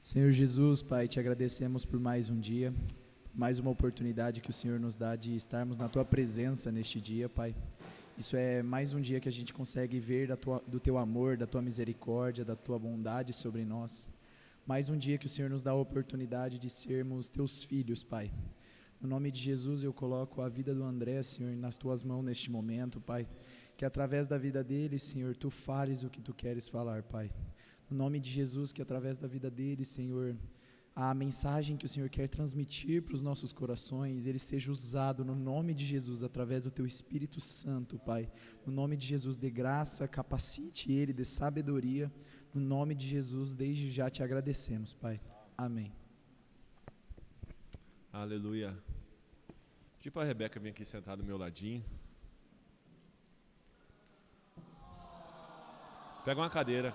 Senhor Jesus, Pai, te agradecemos por mais um dia, mais uma oportunidade que o Senhor nos dá de estarmos na Tua presença neste dia, Pai. Isso é mais um dia que a gente consegue ver do Teu amor, da Tua misericórdia, da Tua bondade sobre nós. Mais um dia que o Senhor nos dá a oportunidade de sermos Teus filhos, Pai. No nome de Jesus eu coloco a vida do André, Senhor, nas Tuas mãos neste momento, Pai. Que através da vida dele, Senhor, Tu fales o que Tu queres falar, Pai. No nome de Jesus, que através da vida dele, Senhor, a mensagem que o Senhor quer transmitir para os nossos corações, ele seja usado no nome de Jesus, através do Teu Espírito Santo, Pai. No nome de Jesus, dê graça, capacite ele, dê sabedoria. No nome de Jesus, desde já te agradecemos, Pai. Amém. Aleluia. Pedi para a Rebeca vir aqui sentar do meu ladinho. Pega uma cadeira.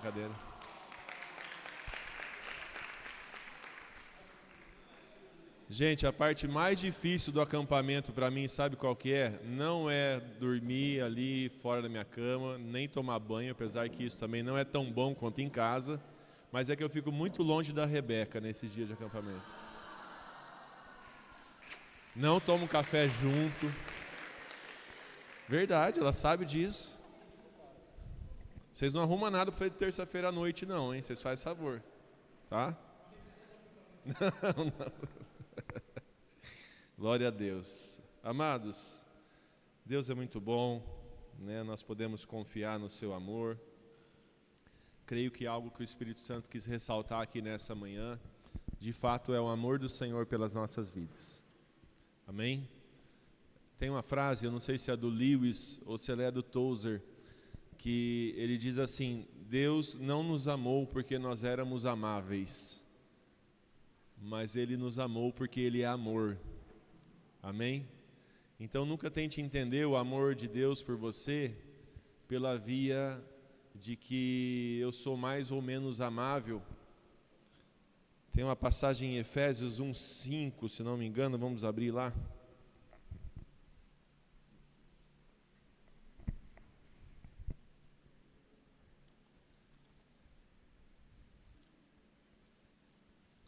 Gente, a parte mais difícil do acampamento para mim, sabe qual que é? Não é dormir ali fora da minha cama, nem tomar banho, apesar que isso também não é tão bom quanto em casa, mas é que eu fico muito longe da Rebeca nesses dias de acampamento. Não tomo café junto. Verdade, ela sabe disso. Vocês não arrumam nada para fazer terça-feira à noite não, hein? Vocês fazem favor, tá? Não. Glória a Deus. Amados, Deus é muito bom, né? Nós podemos confiar no seu amor. Creio que algo que o Espírito Santo quis ressaltar aqui nessa manhã, de fato é o amor do Senhor pelas nossas vidas. Amém? Tem uma frase, eu não sei se é do Lewis ou se ela é do Tozer, que ele diz assim: Deus não nos amou porque nós éramos amáveis, mas Ele nos amou porque Ele é amor. Amém? Então nunca tente entender o amor de Deus por você pela via de que eu sou mais ou menos amável. Tem uma passagem em Efésios 1:5, se não me engano, vamos abrir lá.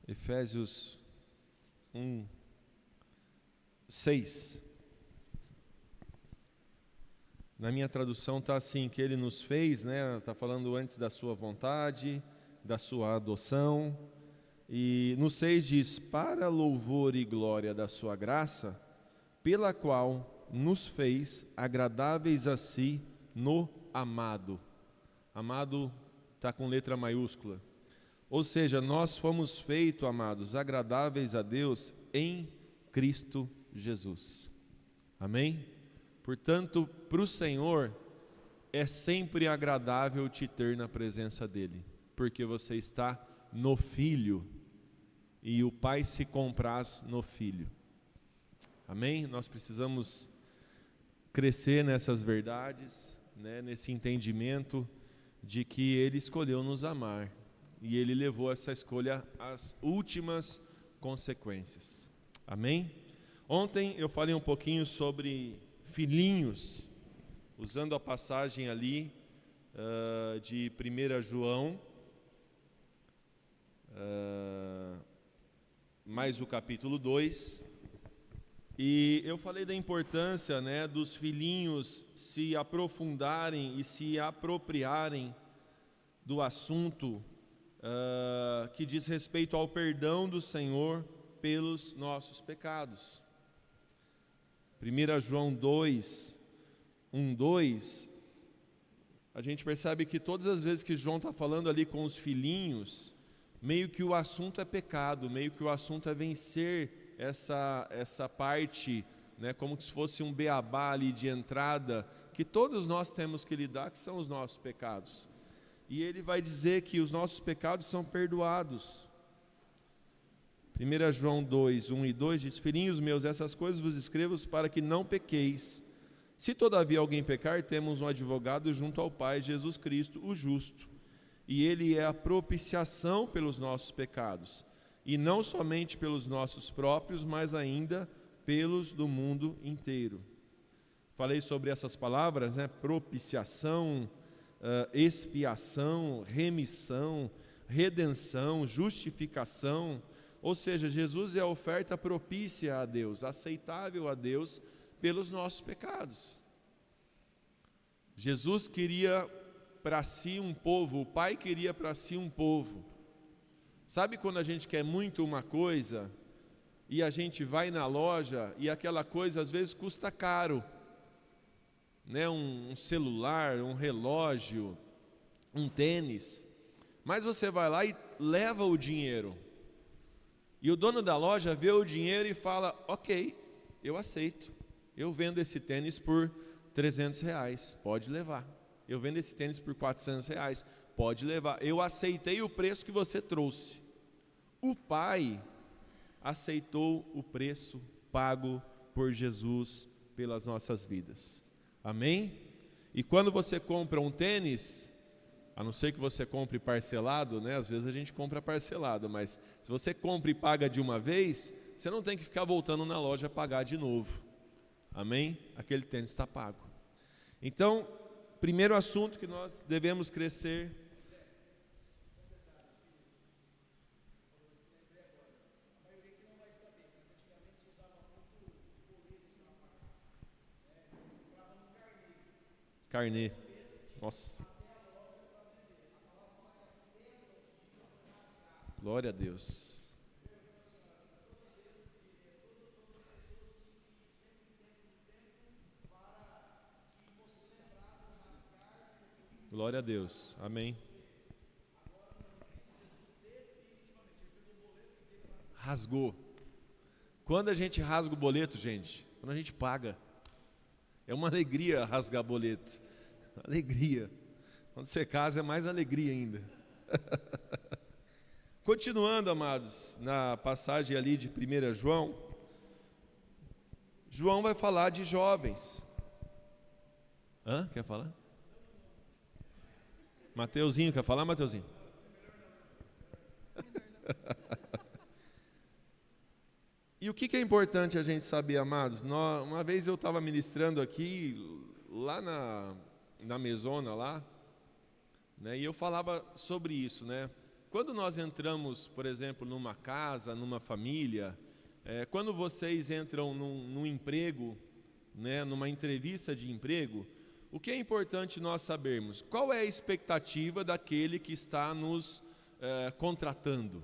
Efésios 1:6. Na minha tradução está assim, que Ele nos fez, né? Está falando antes da sua vontade, da sua adoção. E no 6 diz: para louvor e glória da sua graça, pela qual nos fez agradáveis a si no amado. Amado está com letra maiúscula. Ou seja, nós fomos feitos, amados, agradáveis a Deus em Cristo Jesus. Amém? Portanto, para o Senhor é sempre agradável te ter na presença dEle, porque você está no Filho e o Pai se compraz no Filho. Amém? Nós precisamos crescer nessas verdades, né, nesse entendimento de que Ele escolheu nos amar. E Ele levou essa escolha às últimas consequências. Amém? Ontem eu falei um pouquinho sobre filhinhos, usando a passagem ali de 1 João, mais o capítulo 2. E eu falei da importância, né, dos filhinhos se aprofundarem e se apropriarem do assunto que diz respeito ao perdão do Senhor pelos nossos pecados. 1 João 2, 1, 2, a gente percebe que todas as vezes que João está falando ali com os filhinhos, meio que o assunto é pecado, meio que o assunto é vencer essa parte, né, como se fosse um beabá ali de entrada, que todos nós temos que lidar, que são os nossos pecados. E ele vai dizer que os nossos pecados são perdoados. 1 João 2, 1 e 2 diz: filhinhos meus, essas coisas vos escrevo para que não pequeis. Se todavia alguém pecar, temos um advogado junto ao Pai, Jesus Cristo, o justo. E Ele é a propiciação pelos nossos pecados. E não somente pelos nossos próprios, mas ainda pelos do mundo inteiro. Falei sobre essas palavras, né? Propiciação, expiação, remissão, redenção, justificação. Ou seja, Jesus é a oferta propícia a Deus, aceitável a Deus pelos nossos pecados. Jesus queria para si um povo, o Pai queria para si um povo. Sabe quando a gente quer muito uma coisa e a gente vai na loja e aquela coisa às vezes custa caro, né? Um celular, um relógio, um tênis, mas você vai lá e leva o dinheiro. E o dono da loja vê o dinheiro e fala: ok, eu aceito, eu vendo esse tênis por R$300, pode levar. Eu vendo esse tênis por R$400, pode levar. Eu aceitei o preço que você trouxe. O Pai aceitou o preço pago por Jesus pelas nossas vidas. Amém? E quando você compra um tênis, a não ser que você compre parcelado, né? Às vezes a gente compra parcelado, mas se você compra e paga de uma vez, você não tem que ficar voltando na loja pagar de novo. Amém? Aquele tênis está pago. Então, primeiro assunto que nós devemos crescer. Carnê. Nossa. Glória a Deus. Glória a Deus. Amém. Rasgou. Quando a gente rasga o boleto, gente, quando a gente paga, é uma alegria rasgar boleto. Alegria. Quando você casa é mais alegria ainda. Continuando, amados, na passagem ali de 1 João, João vai falar de jovens. Quer falar? Mateuzinho, quer falar, Mateuzinho? E o que é importante a gente saber, amados? Uma vez eu estava ministrando aqui, lá na mesona lá, né, e eu falava sobre isso, né? Quando nós entramos, por exemplo, numa casa, numa família, quando vocês entram num emprego, né, numa entrevista de emprego, o que é importante nós sabermos? Qual é a expectativa daquele que está nos contratando?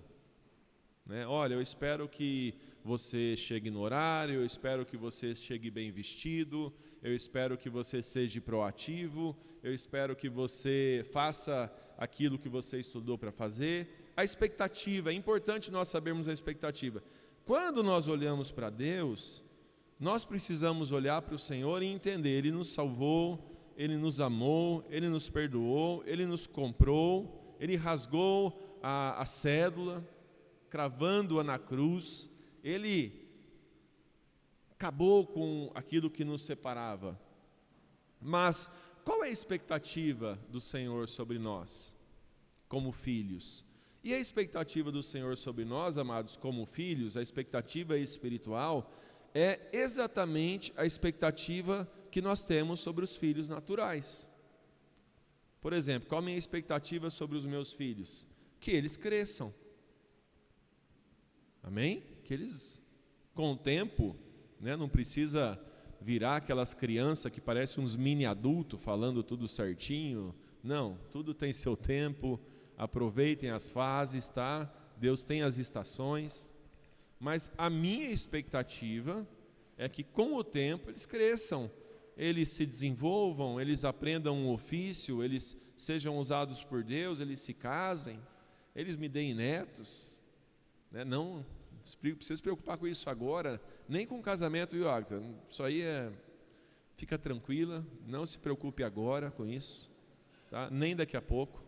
Né? Olha, eu espero que você chegue no horário, eu espero que você chegue bem vestido, eu espero que você seja proativo, eu espero que você faça aquilo que você estudou para fazer. A expectativa, é importante nós sabermos a expectativa. Quando nós olhamos para Deus, nós precisamos olhar para o Senhor e entender: Ele nos salvou, Ele nos amou, Ele nos perdoou, Ele nos comprou, Ele rasgou a cédula, cravando-a na cruz, Ele acabou com aquilo que nos separava. Mas qual é a expectativa do Senhor sobre nós, como filhos? E a expectativa do Senhor sobre nós, amados, como filhos, a expectativa espiritual, é exatamente a expectativa que nós temos sobre os filhos naturais. Por exemplo, qual a minha expectativa sobre os meus filhos? Que eles cresçam. Amém? Que eles, com o tempo, né, não precisa virar aquelas crianças que parecem uns mini adultos falando tudo certinho. Não, tudo tem seu tempo. Aproveitem as fases, tá? Deus tem as estações. Mas a minha expectativa é que com o tempo eles cresçam, eles se desenvolvam, eles aprendam um ofício, eles sejam usados por Deus, eles se casem, eles me deem netos, né? Não precisa se preocupar com isso agora, nem com casamento, viu, Agatha? Isso aí fica tranquila, não se preocupe agora com isso, tá? Nem daqui a pouco,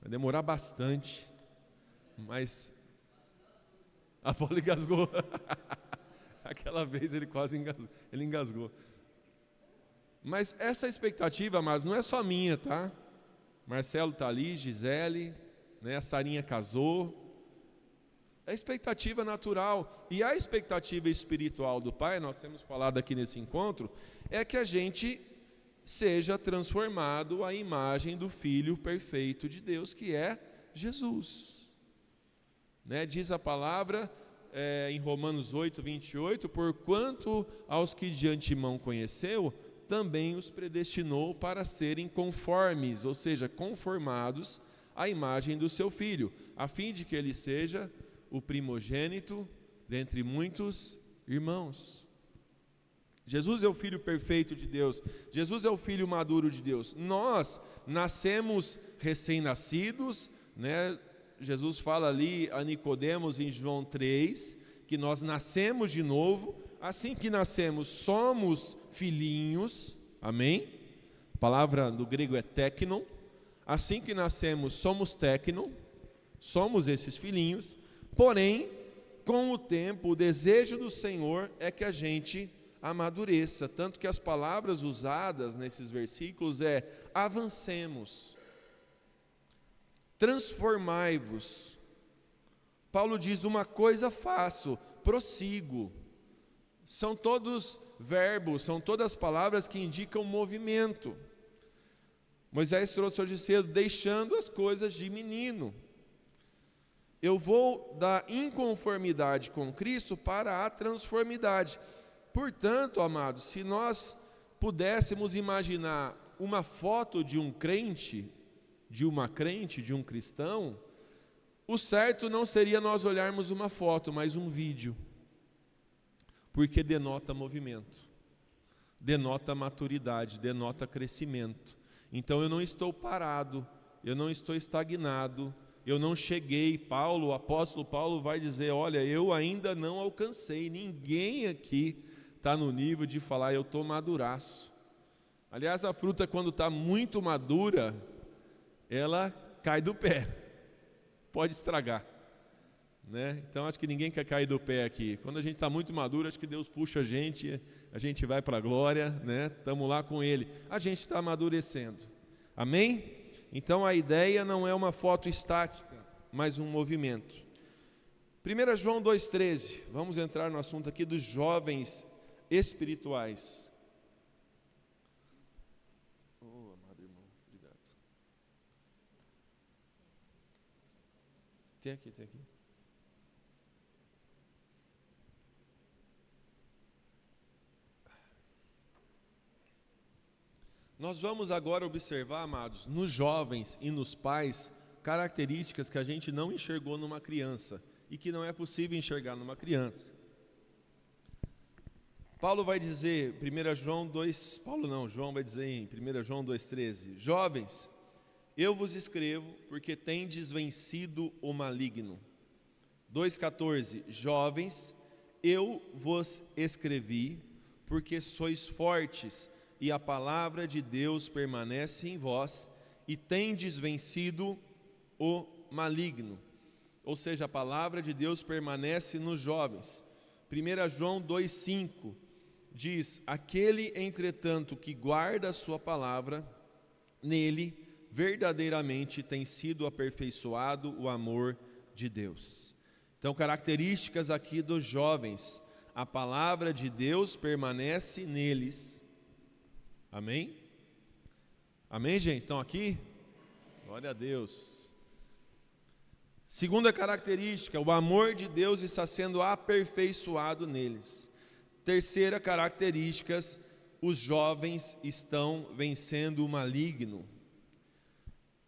vai demorar bastante, mas a Paula engasgou. Aquela vez ele quase engasgou. Mas essa expectativa, amados, não é só minha, tá? Marcelo está ali, Gisele, né? A Sarinha casou. É expectativa natural. E a expectativa espiritual do Pai, nós temos falado aqui nesse encontro, é que a gente seja transformado à imagem do Filho perfeito de Deus, que é Jesus. Diz a palavra em Romanos 8, 28, porquanto aos que de antemão conheceu, também os predestinou para serem conformes, ou seja, conformados à imagem do seu Filho, a fim de que ele seja o primogênito dentre muitos irmãos. Jesus é o Filho perfeito de Deus, Jesus é o Filho maduro de Deus. Nós nascemos recém-nascidos, Jesus fala ali a Nicodemos em João 3, que nós nascemos de novo. Assim que nascemos, somos filhinhos, amém? A palavra do grego é teknon. Assim que nascemos, somos teknon, somos esses filhinhos. Porém, com o tempo, o desejo do Senhor é que a gente amadureça, tanto que as palavras usadas nesses versículos é avancemos, transformai-vos. Paulo diz: uma coisa faço, prossigo. São todos verbos, são todas palavras que indicam movimento. Moisés trouxe hoje cedo, deixando as coisas de menino. Eu vou da inconformidade com Cristo para a transformidade. Portanto, amados, se nós pudéssemos imaginar uma foto de um crente, de um cristão, o certo não seria nós olharmos uma foto, mas um vídeo, porque denota movimento, denota maturidade, denota crescimento. Então eu não estou parado, eu não estou estagnado, eu não cheguei. O apóstolo Paulo vai dizer: olha, eu ainda não alcancei, ninguém aqui está no nível de falar eu estou maduraço. Aliás, a fruta, quando está muito madura, ela cai do pé, pode estragar, Então acho que ninguém quer cair do pé aqui. Quando a gente está muito maduro, acho que Deus puxa a gente vai para a glória, Estamos lá com Ele, a gente está amadurecendo, amém? Então a ideia não é uma foto estática, mas um movimento. 1 João 2,13, vamos entrar no assunto aqui dos jovens espirituais. Amado irmão, obrigado. Tem aqui. Nós vamos agora observar, amados, nos jovens e nos pais, características que a gente não enxergou numa criança e que não é possível enxergar numa criança. João vai dizer em 1 João 2,13: jovens, eu vos escrevo porque tendes vencido o maligno. 2,14: jovens, eu vos escrevi porque sois fortes e a palavra de Deus permanece em vós e tendes vencido o maligno. Ou seja, a palavra de Deus permanece nos jovens. 1 João 2,5 diz: aquele, entretanto, que guarda a sua palavra, nele verdadeiramente tem sido aperfeiçoado o amor de Deus. Então, características aqui dos jovens: a palavra de Deus permanece neles. Amém? Amém, gente? Estão aqui? Glória a Deus. Segunda característica: o amor de Deus está sendo aperfeiçoado neles. Terceira característica: os jovens estão vencendo o maligno.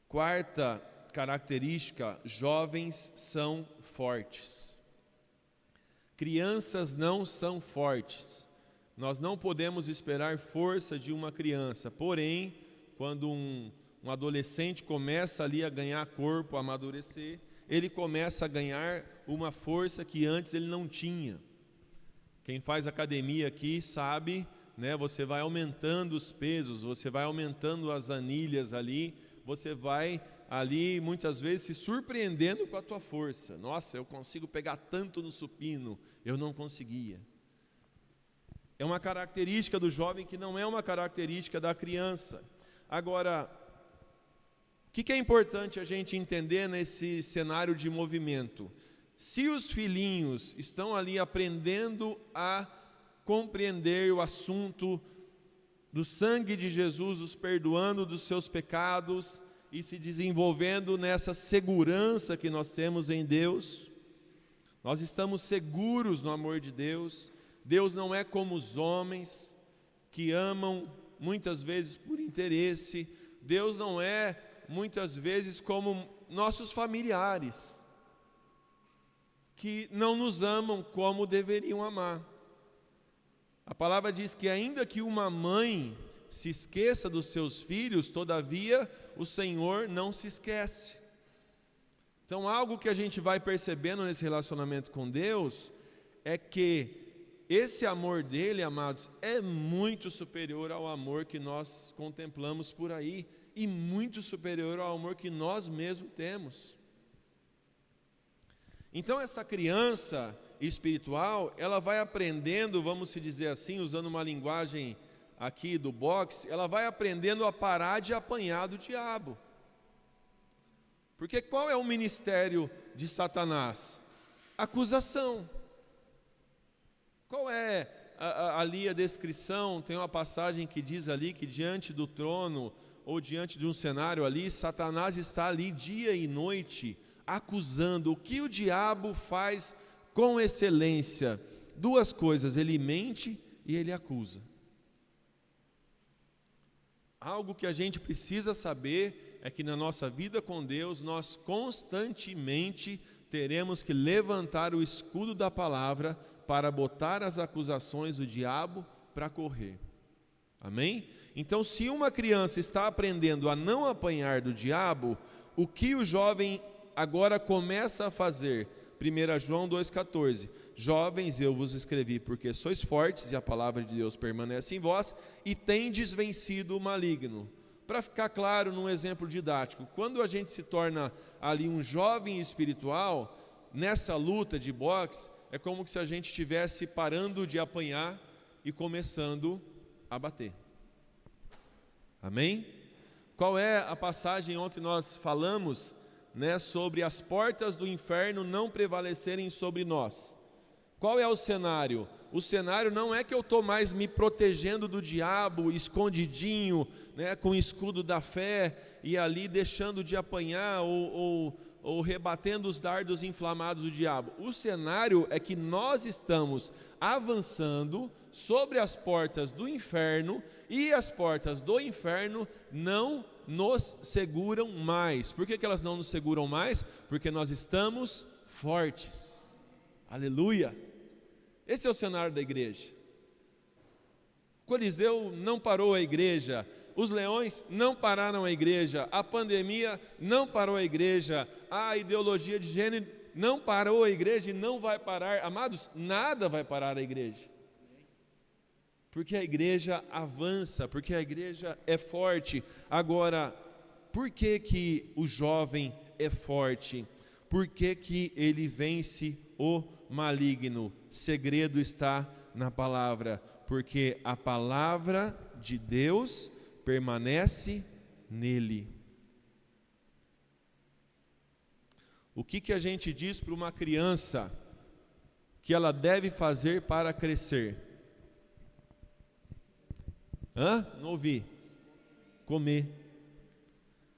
Quarta característica: jovens são fortes. Crianças não são fortes. Nós não podemos esperar força de uma criança. Porém, quando um adolescente começa ali a ganhar corpo, a amadurecer, ele começa a ganhar uma força que antes ele não tinha. Quem faz academia aqui sabe, você vai aumentando os pesos, você vai aumentando as anilhas ali, você vai ali muitas vezes se surpreendendo com a tua força. Nossa, eu consigo pegar tanto no supino, eu não conseguia. É uma característica do jovem que não é uma característica da criança. Agora, o que é importante a gente entender nesse cenário de movimento? Se os filhinhos estão ali aprendendo a compreender o assunto do sangue de Jesus, os perdoando dos seus pecados e se desenvolvendo nessa segurança que nós temos em Deus. Nós estamos seguros no amor de Deus. Deus não é como os homens que amam muitas vezes por interesse. Deus não é muitas vezes como nossos familiares, que não nos amam como deveriam amar. A palavra diz que ainda que uma mãe se esqueça dos seus filhos, todavia o Senhor não se esquece. Então, algo que a gente vai percebendo nesse relacionamento com Deus é que esse amor dele, amados, é muito superior ao amor que nós contemplamos por aí e muito superior ao amor que nós mesmos temos. Então, essa criança espiritual, ela vai aprendendo, vamos se dizer assim, usando uma linguagem aqui do boxe, ela vai aprendendo a parar de apanhar do diabo. Porque qual é o ministério de Satanás? Acusação. Qual é ali a descrição? Tem uma passagem que diz ali que diante do trono, ou diante de um cenário ali, Satanás está ali dia e noite, acusando. O que o diabo faz com excelência? Duas coisas: ele mente e ele acusa. Algo que a gente precisa saber é que na nossa vida com Deus, nós constantemente teremos que levantar o escudo da palavra para botar as acusações do diabo para correr. Amém? Então, se uma criança está aprendendo a não apanhar do diabo, o que o jovem agora começa a fazer? 1 João 2,14: Jovens, eu vos escrevi porque sois fortes e a palavra de Deus permanece em vós e tendes vencido o maligno. Para ficar claro num exemplo didático, quando a gente se torna ali um jovem espiritual, nessa luta de boxe, é como se a gente estivesse parando de apanhar e começando a bater. Amém? Qual é a passagem ontem nós falamos, sobre as portas do inferno não prevalecerem sobre nós? Qual é o cenário? O cenário não é que eu estou mais me protegendo do diabo, escondidinho, com o escudo da fé, e ali deixando de apanhar ou rebatendo os dardos inflamados do diabo. O cenário é que nós estamos avançando sobre as portas do inferno, e as portas do inferno não nos seguram mais. Por que elas não nos seguram mais? Porque nós estamos fortes. Aleluia! Esse é o cenário da igreja. O Coliseu não parou a igreja, os leões não pararam a igreja, a pandemia não parou a igreja, a ideologia de gênero não parou a igreja e não vai parar. Amados, nada vai parar a igreja. Porque a igreja avança, porque a igreja é forte. Agora, por que que o jovem é forte? Por que que ele vence o maligno? Segredo está na palavra, porque a palavra de Deus permanece nele. O que a gente diz para uma criança que ela deve fazer para crescer? Não ouvi. Comer.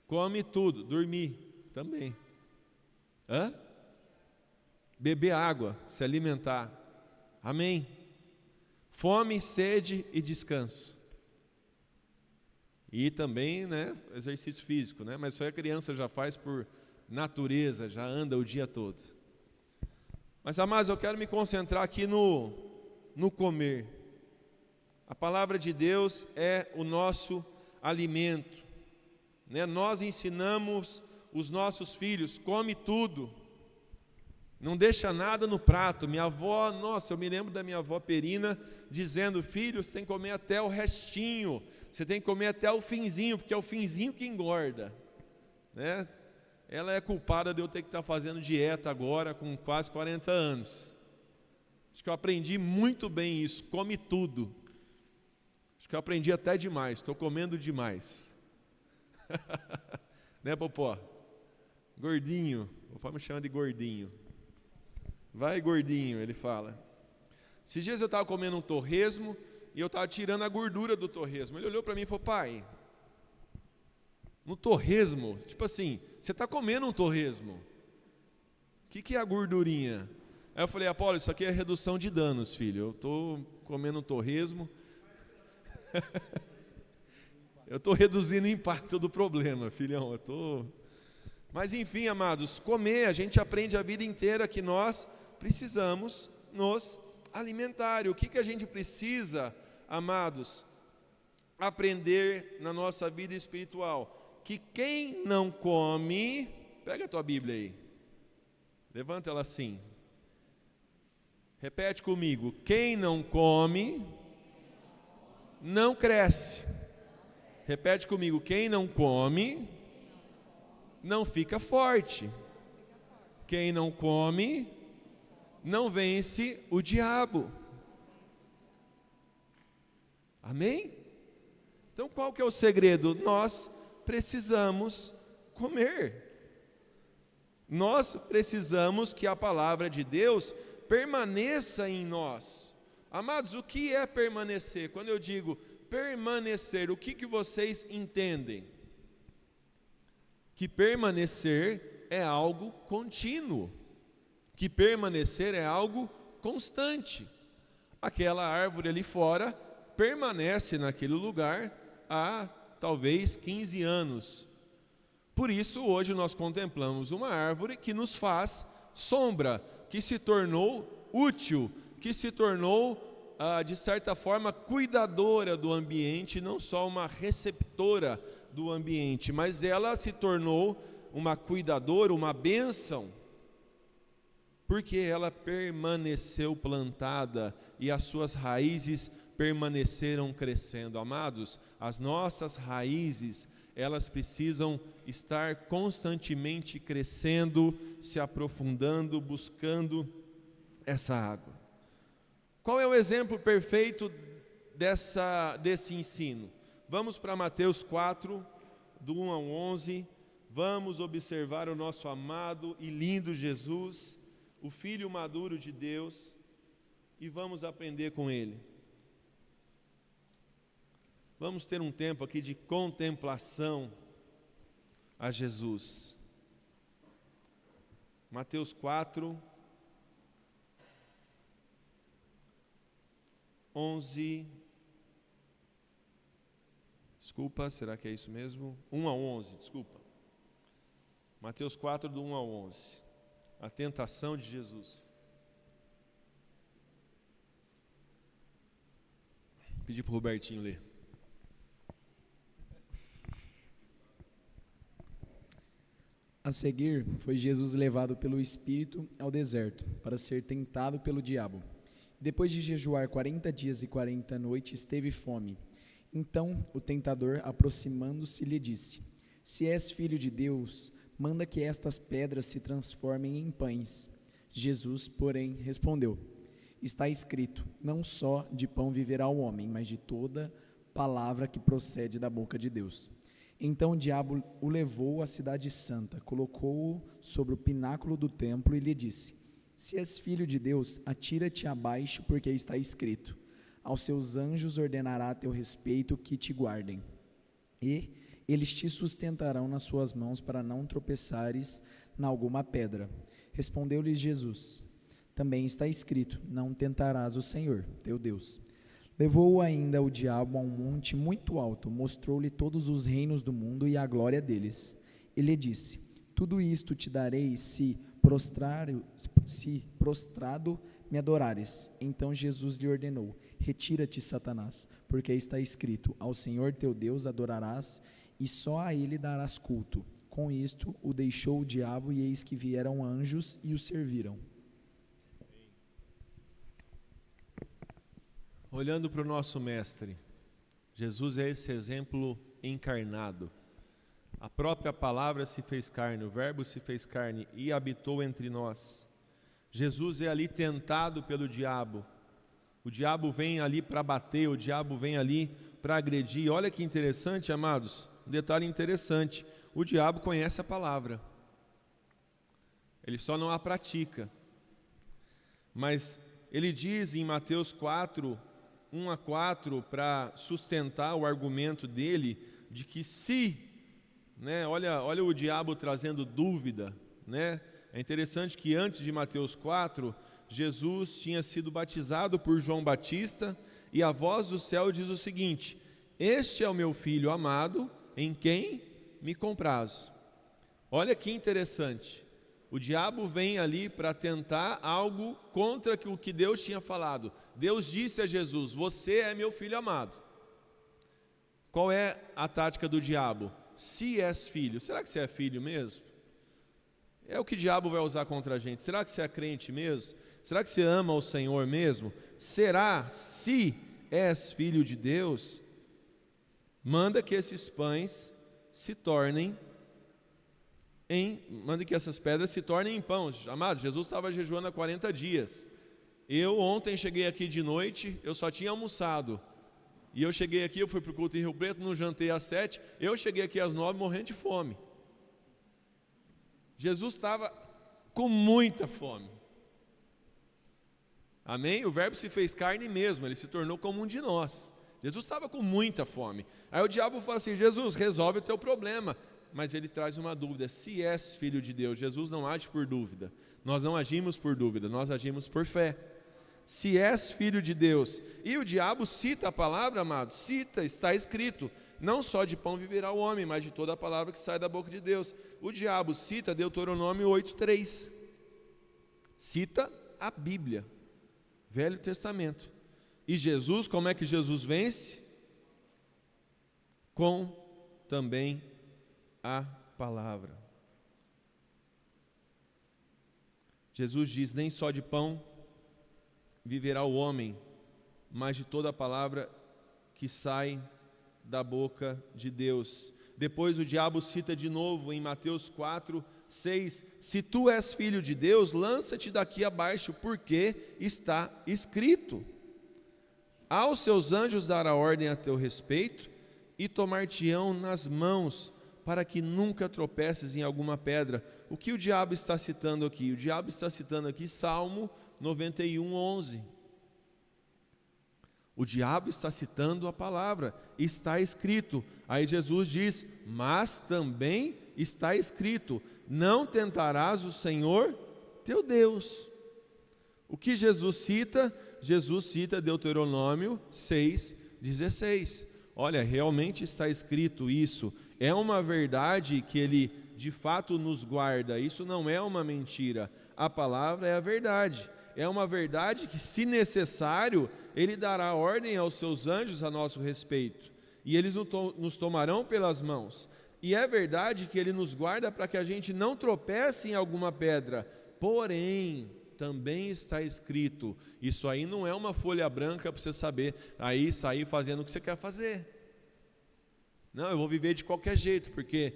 Come tudo. Dormir também. Beber água, se alimentar. Amém? Fome, sede e descanso. E também, exercício físico, mas isso aí a criança já faz por natureza, já anda o dia todo. Mas, amados, eu quero me concentrar aqui no comer. A palavra de Deus é o nosso alimento. Nós ensinamos os nossos filhos: come tudo. Não deixa nada no prato. Minha avó, eu me lembro da minha avó Perina dizendo: filho, você tem que comer até o restinho, você tem que comer até o finzinho, porque é o finzinho que engorda. Ela é culpada de eu ter que estar fazendo dieta agora, com quase 40 anos. Acho que eu aprendi muito bem isso: come tudo. Acho que eu aprendi até demais, estou comendo demais. Popó? Gordinho, o Popó me chama de gordinho. Vai, gordinho, ele fala. Esses dias eu estava comendo um torresmo, e eu estava tirando a gordura do torresmo. Ele olhou para mim e falou: pai, no torresmo, tipo assim, você está comendo um torresmo, o que é a gordurinha? Aí eu falei: Apolo, isso aqui é redução de danos, filho, eu estou comendo um torresmo, eu estou reduzindo o impacto do problema, filhão, Mas enfim, amados, comer, a gente aprende a vida inteira que nós precisamos nos alimentar. E o que a gente precisa, amados, aprender na nossa vida espiritual? Que quem não come, pega a tua Bíblia aí, levanta ela assim, repete comigo: quem não come, não cresce. Repete comigo: quem não come, não fica forte. Quem não come, não vence o diabo. Amém? Então qual que é o segredo? Nós precisamos comer. Nós precisamos que a palavra de Deus permaneça em nós. Amados, o que é permanecer? Quando eu digo permanecer, o que vocês entendem? Que permanecer é algo contínuo, que permanecer é algo constante. Aquela árvore ali fora permanece naquele lugar há talvez 15 anos. Por isso hoje nós contemplamos uma árvore que nos faz sombra, que se tornou útil, que se tornou de certa forma cuidadora do ambiente, não só uma receptora do ambiente, mas ela se tornou uma cuidadora, uma bênção, porque ela permaneceu plantada e as suas raízes permaneceram crescendo. Amados, as nossas raízes, elas precisam estar constantemente crescendo, se aprofundando, buscando essa água. Qual é o exemplo perfeito desse ensino? Vamos para Mateus 4, do 1 ao 11, vamos observar o nosso amado e lindo Jesus, o Filho maduro de Deus, e vamos aprender com Ele. Vamos ter um tempo aqui de contemplação a Jesus. Mateus 4, 11, desculpa, será que é isso mesmo? 1 ao 11, desculpa. Mateus 4, do 1 ao 11, a tentação de Jesus. Pedi para o Robertinho ler. A seguir, foi Jesus levado pelo Espírito ao deserto, para ser tentado pelo diabo. Depois de jejuar 40 dias e 40 noites, teve fome. Então o tentador, aproximando-se, lhe disse: Se és filho de Deus, manda que estas pedras se transformem em pães. Jesus, porém, respondeu: Está escrito, não só de pão viverá o homem, mas de toda palavra que procede da boca de Deus. Então o diabo o levou à cidade santa, colocou-o sobre o pináculo do templo e lhe disse: Se és filho de Deus, atira-te abaixo, porque está escrito: Aos seus anjos ordenará a teu respeito que te guardem, e eles te sustentarão nas suas mãos para não tropeçares em alguma pedra. Respondeu-lhes Jesus: Também está escrito: Não tentarás o Senhor, teu Deus. Levou-o ainda o diabo a um monte muito alto, mostrou-lhe todos os reinos do mundo e a glória deles. E lhe disse: Tudo isto te darei se prostrado me adorares. Então Jesus lhe ordenou: Retira-te, Satanás, porque está escrito: Ao Senhor teu Deus adorarás e só a ele darás culto. Com isto o deixou o diabo, e eis que vieram anjos e o serviram. Olhando para o nosso mestre, Jesus é esse exemplo encarnado. A própria palavra se fez carne, o verbo se fez carne e habitou entre nós. Jesus é ali tentado pelo diabo. O diabo vem ali para bater, o diabo vem ali para agredir. Olha que interessante, amados, um detalhe interessante: o diabo conhece a palavra, ele só não a pratica. Mas ele diz em Mateus 4, 1 a 4 para sustentar o argumento dele de que se, né, olha o diabo trazendo dúvida, né? É interessante que antes de Mateus 4, Jesus tinha sido batizado por João Batista e a voz do céu diz o seguinte: este é o meu filho amado, em quem me comprazo. Olha que interessante, o diabo vem ali para tentar algo contra o que Deus tinha falado. Deus disse a Jesus: você é meu filho amado. Qual é a tática do diabo? Se és filho, será que você é filho mesmo? É o que o diabo vai usar contra a gente. Será que você é crente mesmo? Será que você ama o Senhor mesmo? Será, se és filho de Deus, manda que esses pães se tornem manda que essas pedras se tornem em pão. Amado, Jesus estava jejuando há 40 dias. Eu ontem cheguei aqui de noite, eu só tinha almoçado. E eu cheguei aqui, eu fui para o culto em Rio Preto, não jantei às 7, eu cheguei aqui às 9 morrendo de fome. Jesus estava com muita fome. Amém? O verbo se fez carne mesmo, ele se tornou como um de nós. Jesus estava com muita fome. Aí o diabo fala assim: Jesus, resolve o teu problema. Mas ele traz uma dúvida: se és filho de Deus. Jesus não age por dúvida. Nós não agimos por dúvida, nós agimos por fé. Se és filho de Deus. E o diabo cita a palavra, amado, cita, está escrito: não só de pão viverá o homem, mas de toda a palavra que sai da boca de Deus. O diabo cita Deuteronômio 8:3. Cita a Bíblia, Velho Testamento. E Jesus, como é que Jesus vence? Com também a palavra. Jesus diz: nem só de pão viverá o homem, mas de toda a palavra que sai da boca de Deus. Depois o diabo cita de novo em Mateus 4:6: se tu és filho de Deus, lança-te daqui abaixo, porque está escrito: aos seus anjos dará ordem a teu respeito, e tomar-te-ão nas mãos, para que nunca tropeces em alguma pedra. O que o diabo está citando aqui? O diabo está citando aqui Salmo 91:11. O diabo está citando a palavra, está escrito. Aí Jesus diz: mas também está escrito: não tentarás o Senhor teu Deus. O que Jesus cita? Jesus cita Deuteronômio 6:16. Olha, realmente está escrito isso. É uma verdade que ele de fato nos guarda. Isso não é uma mentira. A palavra é a verdade. É uma verdade que, se necessário, ele dará ordem aos seus anjos a nosso respeito. E eles nos tomarão pelas mãos. E é verdade que ele nos guarda para que a gente não tropece em alguma pedra. Porém, também está escrito. Isso aí não é uma folha branca para você saber aí sair fazendo o que você quer fazer. Não, eu vou viver de qualquer jeito, porque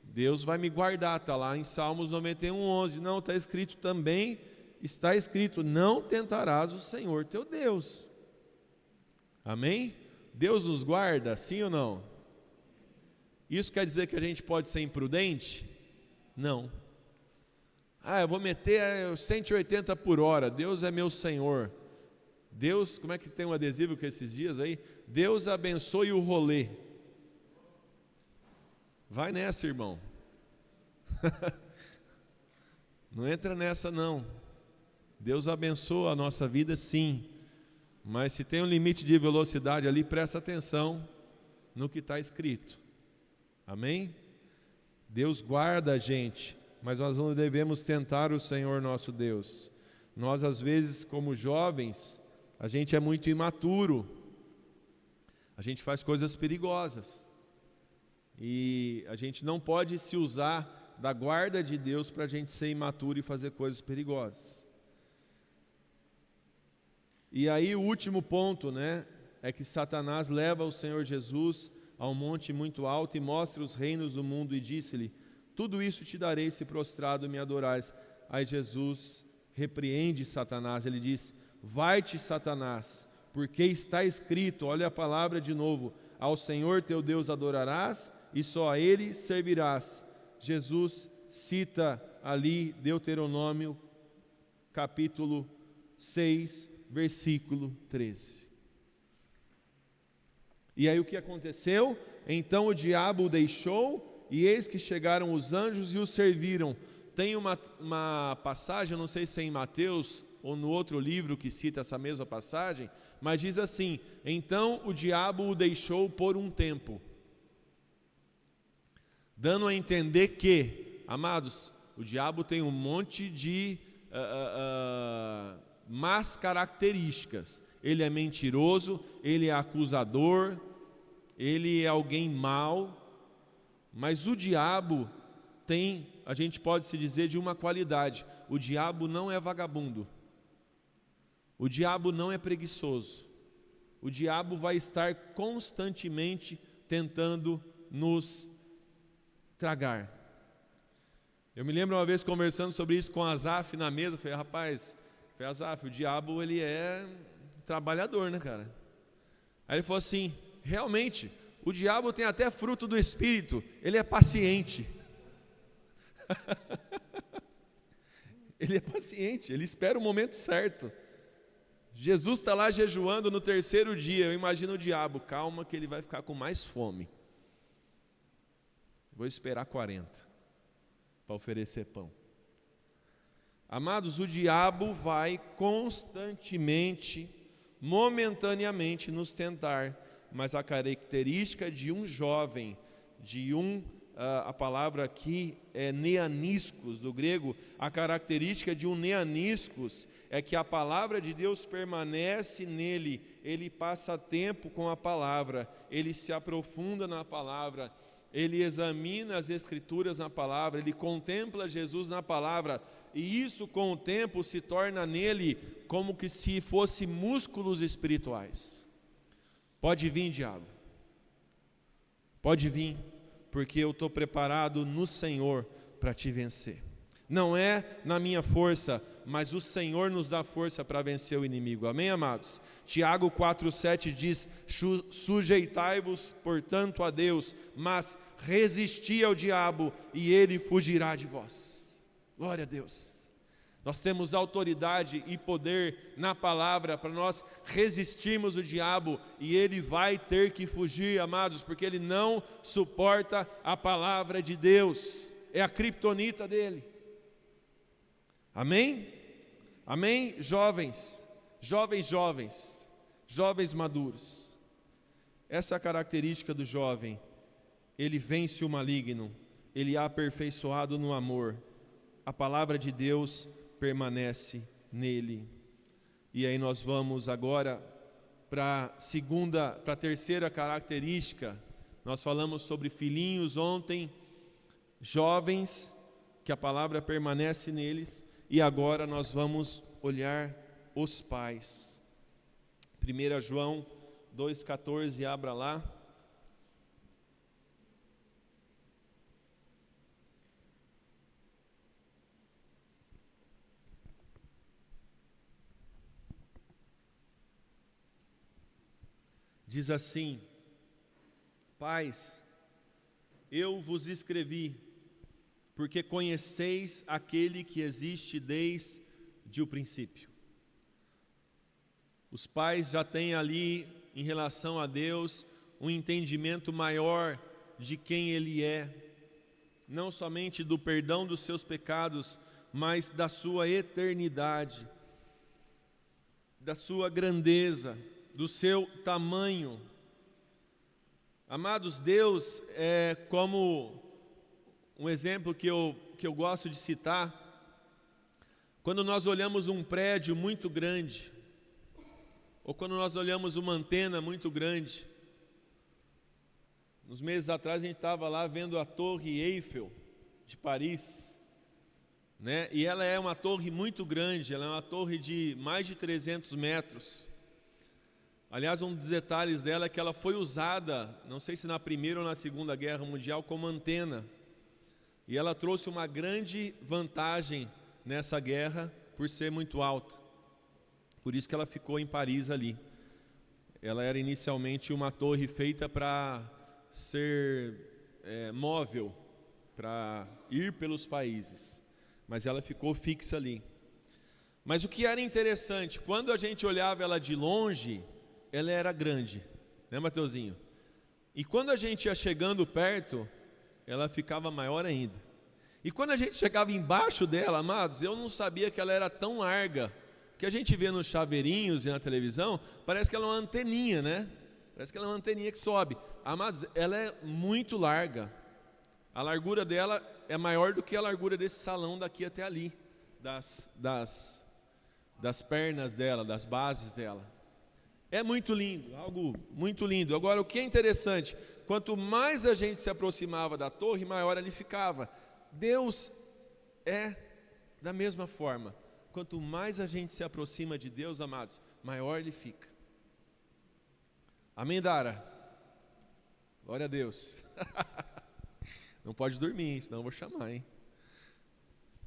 Deus vai me guardar. Está lá em Salmos 91:11. Não, está escrito também, está escrito: não tentarás o Senhor teu Deus. Amém? Deus nos guarda, sim ou não? Isso quer dizer que a gente pode ser imprudente? Não. Eu vou meter 180 por hora, Deus é meu Senhor. Deus, como é que tem um adesivo com esses dias aí? Deus abençoe o rolê. Vai nessa, irmão. Não entra nessa não. Deus abençoa a nossa vida, sim. Mas se tem um limite de velocidade ali, presta atenção no que está escrito. Amém? Deus guarda a gente, mas nós não devemos tentar o Senhor nosso Deus. Nós, às vezes, como jovens, a gente é muito imaturo. A gente faz coisas perigosas. E a gente não pode se usar da guarda de Deus para a gente ser imaturo e fazer coisas perigosas. E aí o último ponto, é que Satanás leva o Senhor Jesus a um monte muito alto e mostra os reinos do mundo e disse-lhe: tudo isso te darei se prostrado me adorares. Aí Jesus repreende Satanás, ele diz: vai-te, Satanás, porque está escrito, olha a palavra de novo: ao Senhor teu Deus adorarás e só a Ele servirás. Jesus cita ali Deuteronômio capítulo 6, versículo 13. E aí o que aconteceu? Então o diabo o deixou, e eis que chegaram os anjos e o serviram. Tem uma passagem, eu não sei se é em Mateus ou no outro livro que cita essa mesma passagem, mas diz assim: então o diabo o deixou por um tempo, dando a entender que, amados, o diabo tem um monte de más características. Ele é mentiroso, ele é acusador, ele é alguém mau, mas o diabo tem, a gente pode se dizer, de uma qualidade: o diabo não é vagabundo, o diabo não é preguiçoso, o diabo vai estar constantemente tentando nos tragar. Eu me lembro uma vez conversando sobre isso com Azaf na mesa, eu falei: rapaz, Azaf, o diabo ele é trabalhador, né, cara? Aí ele falou assim: realmente, o diabo tem até fruto do Espírito, ele é paciente. Ele é paciente, ele espera o momento certo. Jesus está lá jejuando no terceiro dia, eu imagino o diabo: calma que ele vai ficar com mais fome, vou esperar 40 para oferecer pão. Amados, o diabo vai constantemente, momentaneamente nos tentar, mas a característica de um jovem, a palavra aqui é neaniscos, do grego, a característica de um neaniscos é que a palavra de Deus permanece nele, ele passa tempo com a palavra, ele se aprofunda na palavra, ele examina as escrituras na palavra, ele contempla Jesus na palavra, e isso com o tempo se torna nele como que se fosse músculos espirituais. Pode vir, diabo, pode vir, porque eu estou preparado no Senhor para te vencer. Não é na minha força, mas o Senhor nos dá força para vencer o inimigo. Amém, amados? Tiago 4,7 diz: sujeitai-vos, portanto, a Deus, mas resisti ao diabo, e ele fugirá de vós. Glória a Deus. Nós temos autoridade e poder na palavra para nós resistirmos o diabo, e ele vai ter que fugir, amados, porque ele não suporta a palavra de Deus, é a criptonita dele. Amém? Amém? Jovens maduros, essa é a característica do jovem. Ele vence o maligno, ele é aperfeiçoado no amor, a palavra de Deus permanece nele. E aí nós vamos agora para a terceira característica. Nós falamos sobre filhinhos ontem, jovens, que a palavra permanece neles, e agora nós vamos olhar os pais. 1 João 2,14, abra lá. Diz assim: pais, eu vos escrevi, porque conheceis aquele que existe desde o princípio. Os pais já têm ali, em relação a Deus, um entendimento maior de quem Ele é, não somente do perdão dos seus pecados, mas da sua eternidade, da sua grandeza, do seu tamanho. Amados, Deus é como um exemplo que eu gosto de citar. Quando nós olhamos um prédio muito grande, ou quando nós olhamos uma antena muito grande. Uns meses atrás a gente estava lá vendo a Torre Eiffel de Paris, né? E ela é uma torre muito grande, ela é uma torre de mais de 300 metros. Aliás, um dos detalhes dela é que ela foi usada, não sei se na Primeira ou na Segunda Guerra Mundial, como antena. E ela trouxe uma grande vantagem nessa guerra por ser muito alta. Por isso que ela ficou em Paris ali. Ela era inicialmente uma torre feita para ser móvel, para ir pelos países. Mas ela ficou fixa ali. Mas o que era interessante, quando a gente olhava ela de longe, ela era grande, né, Mateuzinho? E quando a gente ia chegando perto, ela ficava maior ainda. E quando a gente chegava embaixo dela, amados, eu não sabia que ela era tão larga. Que a gente vê nos chaveirinhos e na televisão, parece que ela é uma anteninha, né? Parece que ela é uma anteninha que sobe. Amados, ela é muito larga. A largura dela é maior do que a largura desse salão daqui até ali. Das pernas dela, das bases dela. É muito lindo, algo muito lindo. Agora, o que é interessante, quanto mais a gente se aproximava da torre, maior ele ficava. Deus é da mesma forma. Quanto mais a gente se aproxima de Deus, amados, maior ele fica. Amém, Dara? Glória a Deus. Não pode dormir, senão eu vou chamar, hein?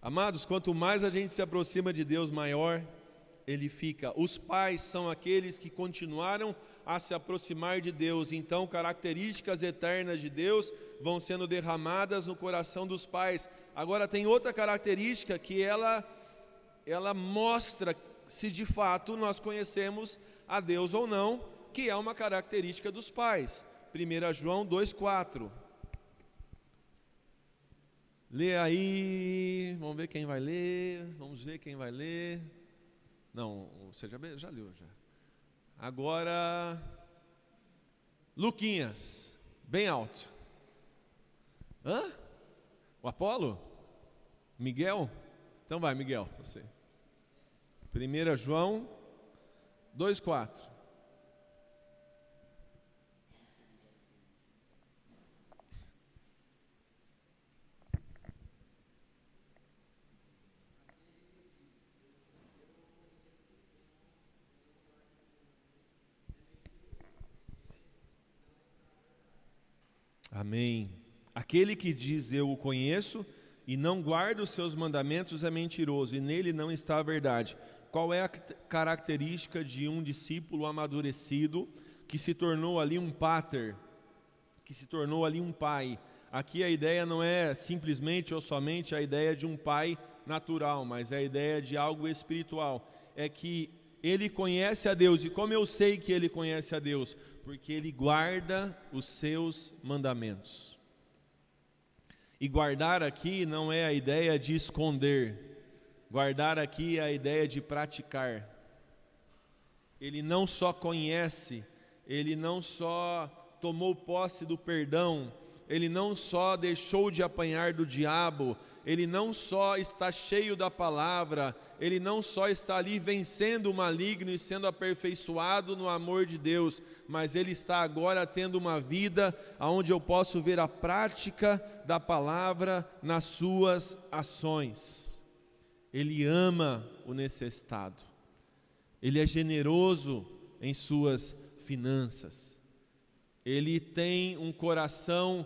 Amados, quanto mais a gente se aproxima de Deus, maior ele fica. Os pais são aqueles que continuaram a se aproximar de Deus. Então, características eternas de Deus vão sendo derramadas no coração dos pais. Agora, tem outra característica que ela mostra se de fato nós conhecemos a Deus ou não, que é uma característica dos pais. 1 João 2,4. Lê aí, vamos ver quem vai ler, Não, você já leu já. Agora, Luquinhas, bem alto. Hã? O Apolo? Miguel? Então vai, Miguel, você. 1 João 2,4. Amém. Aquele que diz eu o conheço e não guarda os seus mandamentos é mentiroso, e nele não está a verdade. Qual é a característica de um discípulo amadurecido que se tornou ali um pater, que se tornou ali um pai? Aqui a ideia não é simplesmente ou somente a ideia de um pai natural, mas é a ideia de algo espiritual. É que ele conhece a Deus. E como eu sei que ele conhece a Deus? Porque ele guarda os seus mandamentos. E guardar aqui não é a ideia de esconder. Guardar aqui é a ideia de praticar. Ele não só conhece, ele não só tomou posse do perdão, ele não só deixou de apanhar do diabo, ele não só está cheio da palavra, ele não só está ali vencendo o maligno e sendo aperfeiçoado no amor de Deus, mas ele está agora tendo uma vida onde eu posso ver a prática da palavra nas suas ações. Ele ama o necessitado, ele é generoso em suas finanças, ele tem um coração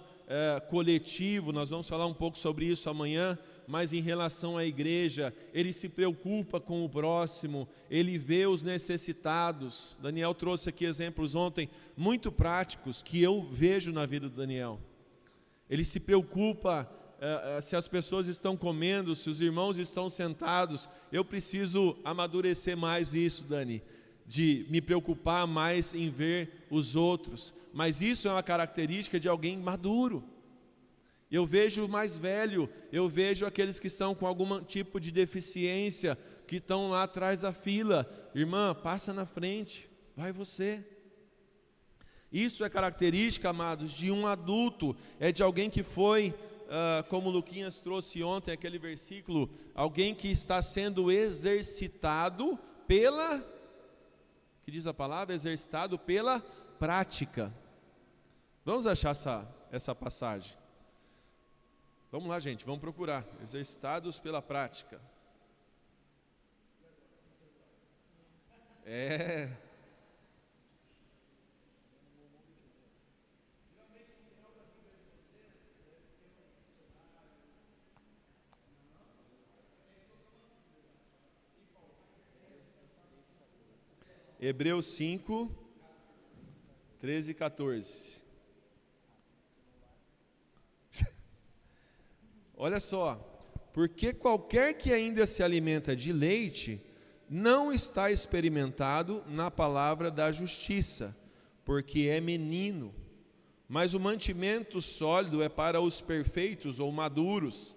coletivo. Nós vamos falar um pouco sobre isso amanhã, mas em relação à igreja, ele se preocupa com o próximo, ele vê os necessitados. Daniel trouxe aqui exemplos ontem muito práticos que eu vejo na vida do Daniel. Ele se preocupa se as pessoas estão comendo, se os irmãos estão sentados. Eu preciso amadurecer mais isso, Dani, de me preocupar mais em ver os outros. Mas isso é uma característica de alguém maduro. Eu vejo o mais velho, eu vejo aqueles que estão com algum tipo de deficiência, que estão lá atrás da fila. Irmã, passa na frente, vai você. Isso é característica, amados, de um adulto, é de alguém que foi, como o Luquinhas trouxe ontem, aquele versículo, alguém que está sendo exercitado pela, que diz a palavra, exercitado pela prática. Vamos achar essa passagem. Vamos lá, gente, vamos procurar. Exercitados pela prática. Hebreus 5, 13 e 14. Olha só, porque qualquer que ainda se alimenta de leite, não está experimentado na palavra da justiça, porque é menino. mas o mantimento sólido é para os perfeitos ou maduros.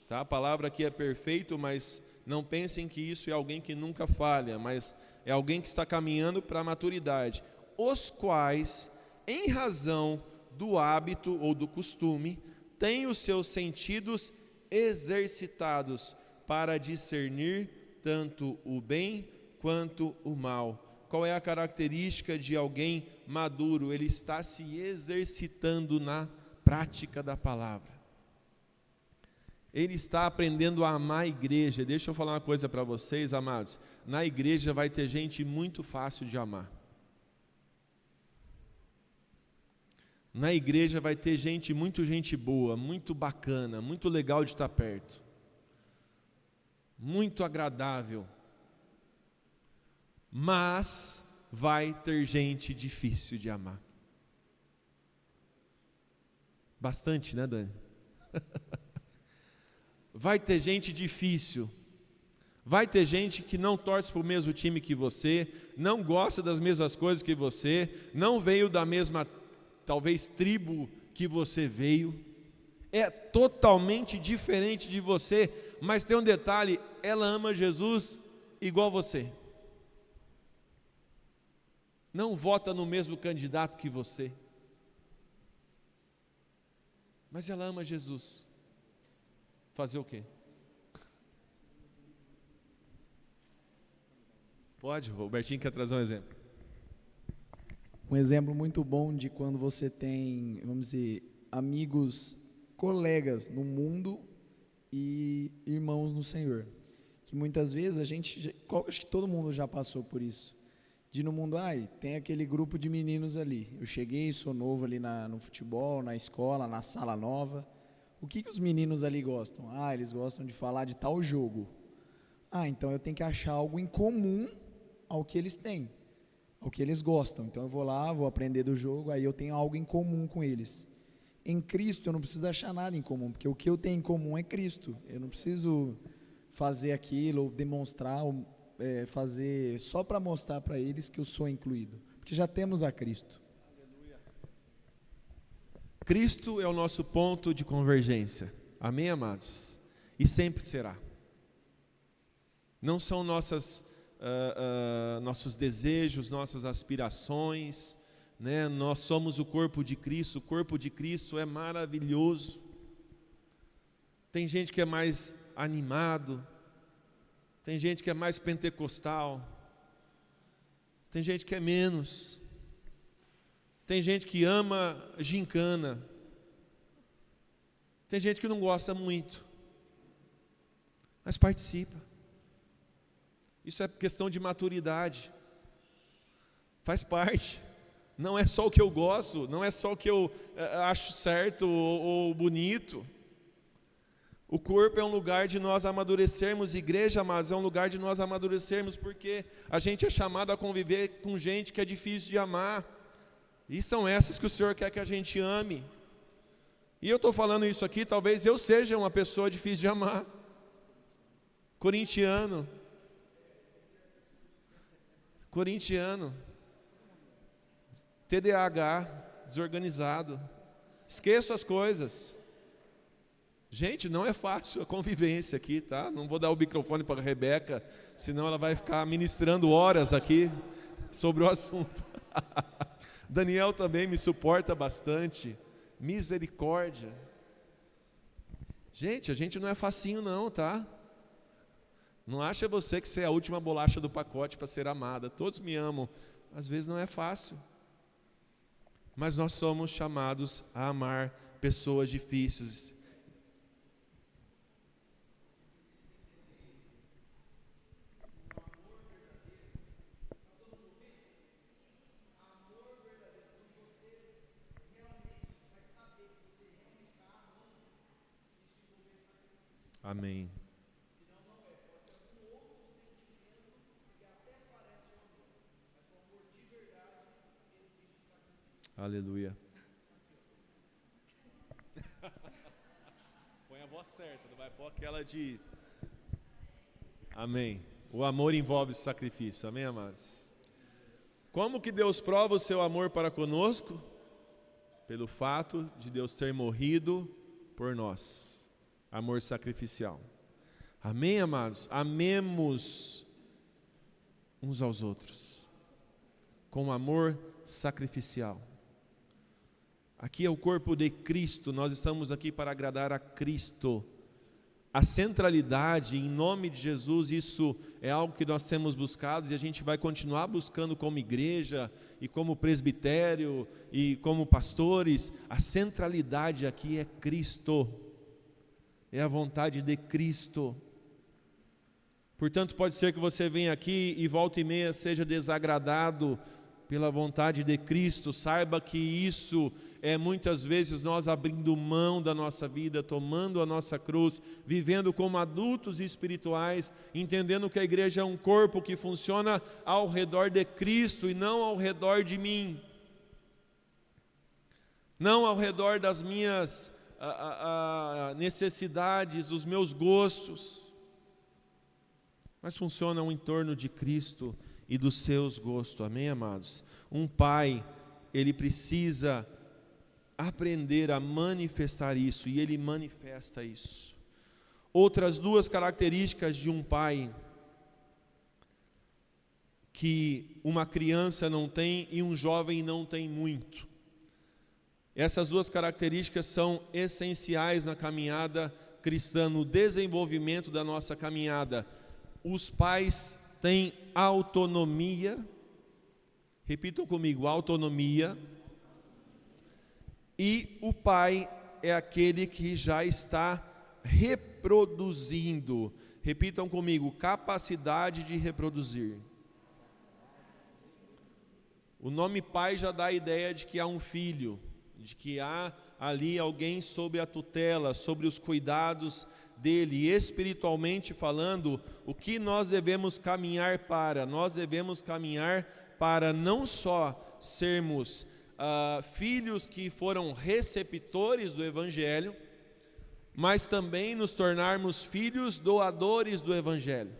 Tá? A palavra aqui é perfeito, mas não pensem que isso é alguém que nunca falha, mas é alguém que está caminhando para a maturidade. Os quais, em razão do hábito ou do costume, têm os seus sentidos exercitados para discernir tanto o bem quanto o mal. Qual é a característica de alguém maduro? Ele está se exercitando na prática da palavra. Ele está aprendendo a amar a igreja. Deixa eu falar uma coisa para vocês, amados. Na igreja vai ter gente muito fácil de amar. Na igreja vai ter gente boa, muito bacana, muito legal de estar perto. Muito agradável. Mas vai ter gente difícil de amar. Bastante, né, Dani? Vai ter gente difícil. Vai ter gente que não torce para o mesmo time que você, não gosta das mesmas coisas que você, não veio da mesma, talvez, tribo que você veio. É totalmente diferente de você, mas tem um detalhe: ela ama Jesus igual você. Não vota no mesmo candidato que você, mas ela ama Jesus. Fazer o quê? Pode, o Bertinho quer trazer um exemplo. Um exemplo muito bom de quando você tem, vamos dizer, amigos, colegas no mundo e irmãos no Senhor. Que muitas vezes acho que todo mundo já passou por isso. De no mundo, tem aquele grupo de meninos ali. Eu cheguei, sou novo ali no futebol, na escola, na sala nova. O que os meninos ali gostam? Eles gostam de falar de tal jogo. Então eu tenho que achar algo em comum ao que eles têm, ao que eles gostam. Então eu vou lá, vou aprender do jogo, aí eu tenho algo em comum com eles. Em Cristo eu não preciso achar nada em comum, porque o que eu tenho em comum é Cristo. Eu não preciso fazer aquilo, ou demonstrar, ou fazer só para mostrar para eles que eu sou incluído, porque já temos a Cristo. Cristo é o nosso ponto de convergência, amém, amados? E sempre será. Não são nossos desejos, nossas aspirações, né? Nós somos o corpo de Cristo é maravilhoso. Tem gente que é mais animado, tem gente que é mais pentecostal, tem gente que é menos. Tem gente que ama gincana. Tem gente que não gosta muito, mas participa. Isso é questão de maturidade. Faz parte. Não é só o que eu gosto, não é só o que eu acho certo ou bonito. O corpo é um lugar de nós amadurecermos. Igreja, amados, é um lugar de nós amadurecermos, porque a gente é chamado a conviver com gente que é difícil de amar. E são essas que o Senhor quer que a gente ame. E eu estou falando isso aqui, talvez eu seja uma pessoa difícil de amar. Corintiano, TDAH, desorganizado, esqueço as coisas. Gente, não é fácil a convivência aqui, tá? Não vou dar o microfone para a Rebeca, senão ela vai ficar ministrando horas aqui sobre o assunto. Daniel também me suporta bastante. Misericórdia. Gente, a gente não é facinho não, tá? Não acha você que você é a última bolacha do pacote para ser amada. Todos me amam. Às vezes não é fácil. Mas nós somos chamados a amar pessoas difíceis. Amém. Aleluia. Põe a voz certa, não vai pôr aquela de... Amém. O amor envolve sacrifício, amém, amados? Como que Deus prova o seu amor para conosco? pelo fato de Deus ter morrido por nós. Amor sacrificial. Amém, amados? Amemos uns aos outros com amor sacrificial. Aqui é o corpo de Cristo, nós estamos aqui para agradar a Cristo. A centralidade, em nome de Jesus, isso é algo que nós temos buscado e a gente vai continuar buscando como igreja e como presbitério e como pastores. A centralidade aqui é Cristo, é a vontade de Cristo. Portanto, pode ser que você venha aqui e volta e meia seja desagradado pela vontade de Cristo. Saiba que isso é muitas vezes nós abrindo mão da nossa vida, tomando a nossa cruz, vivendo como adultos espirituais, entendendo que a igreja é um corpo que funciona ao redor de Cristo e não ao redor de mim, não ao redor das minhas necessidades, os meus gostos, mas funcionam em torno de Cristo e dos seus gostos. Amém, amados? Um pai, ele precisa aprender a manifestar isso, e ele manifesta isso. Outras duas características de um pai que uma criança não tem e um jovem não tem muito. Essas duas características são essenciais na caminhada cristã, no desenvolvimento da nossa caminhada. Os pais têm autonomia, repitam comigo, autonomia, e o pai é aquele que já está reproduzindo, repitam comigo, capacidade de reproduzir. O nome pai já dá a ideia de que há um filho, de que há ali alguém sob a tutela, sobre os cuidados dele. E espiritualmente falando, o que nós devemos caminhar para? Nós devemos caminhar para não só sermos filhos que foram receptores do Evangelho, mas também nos tornarmos filhos doadores do Evangelho.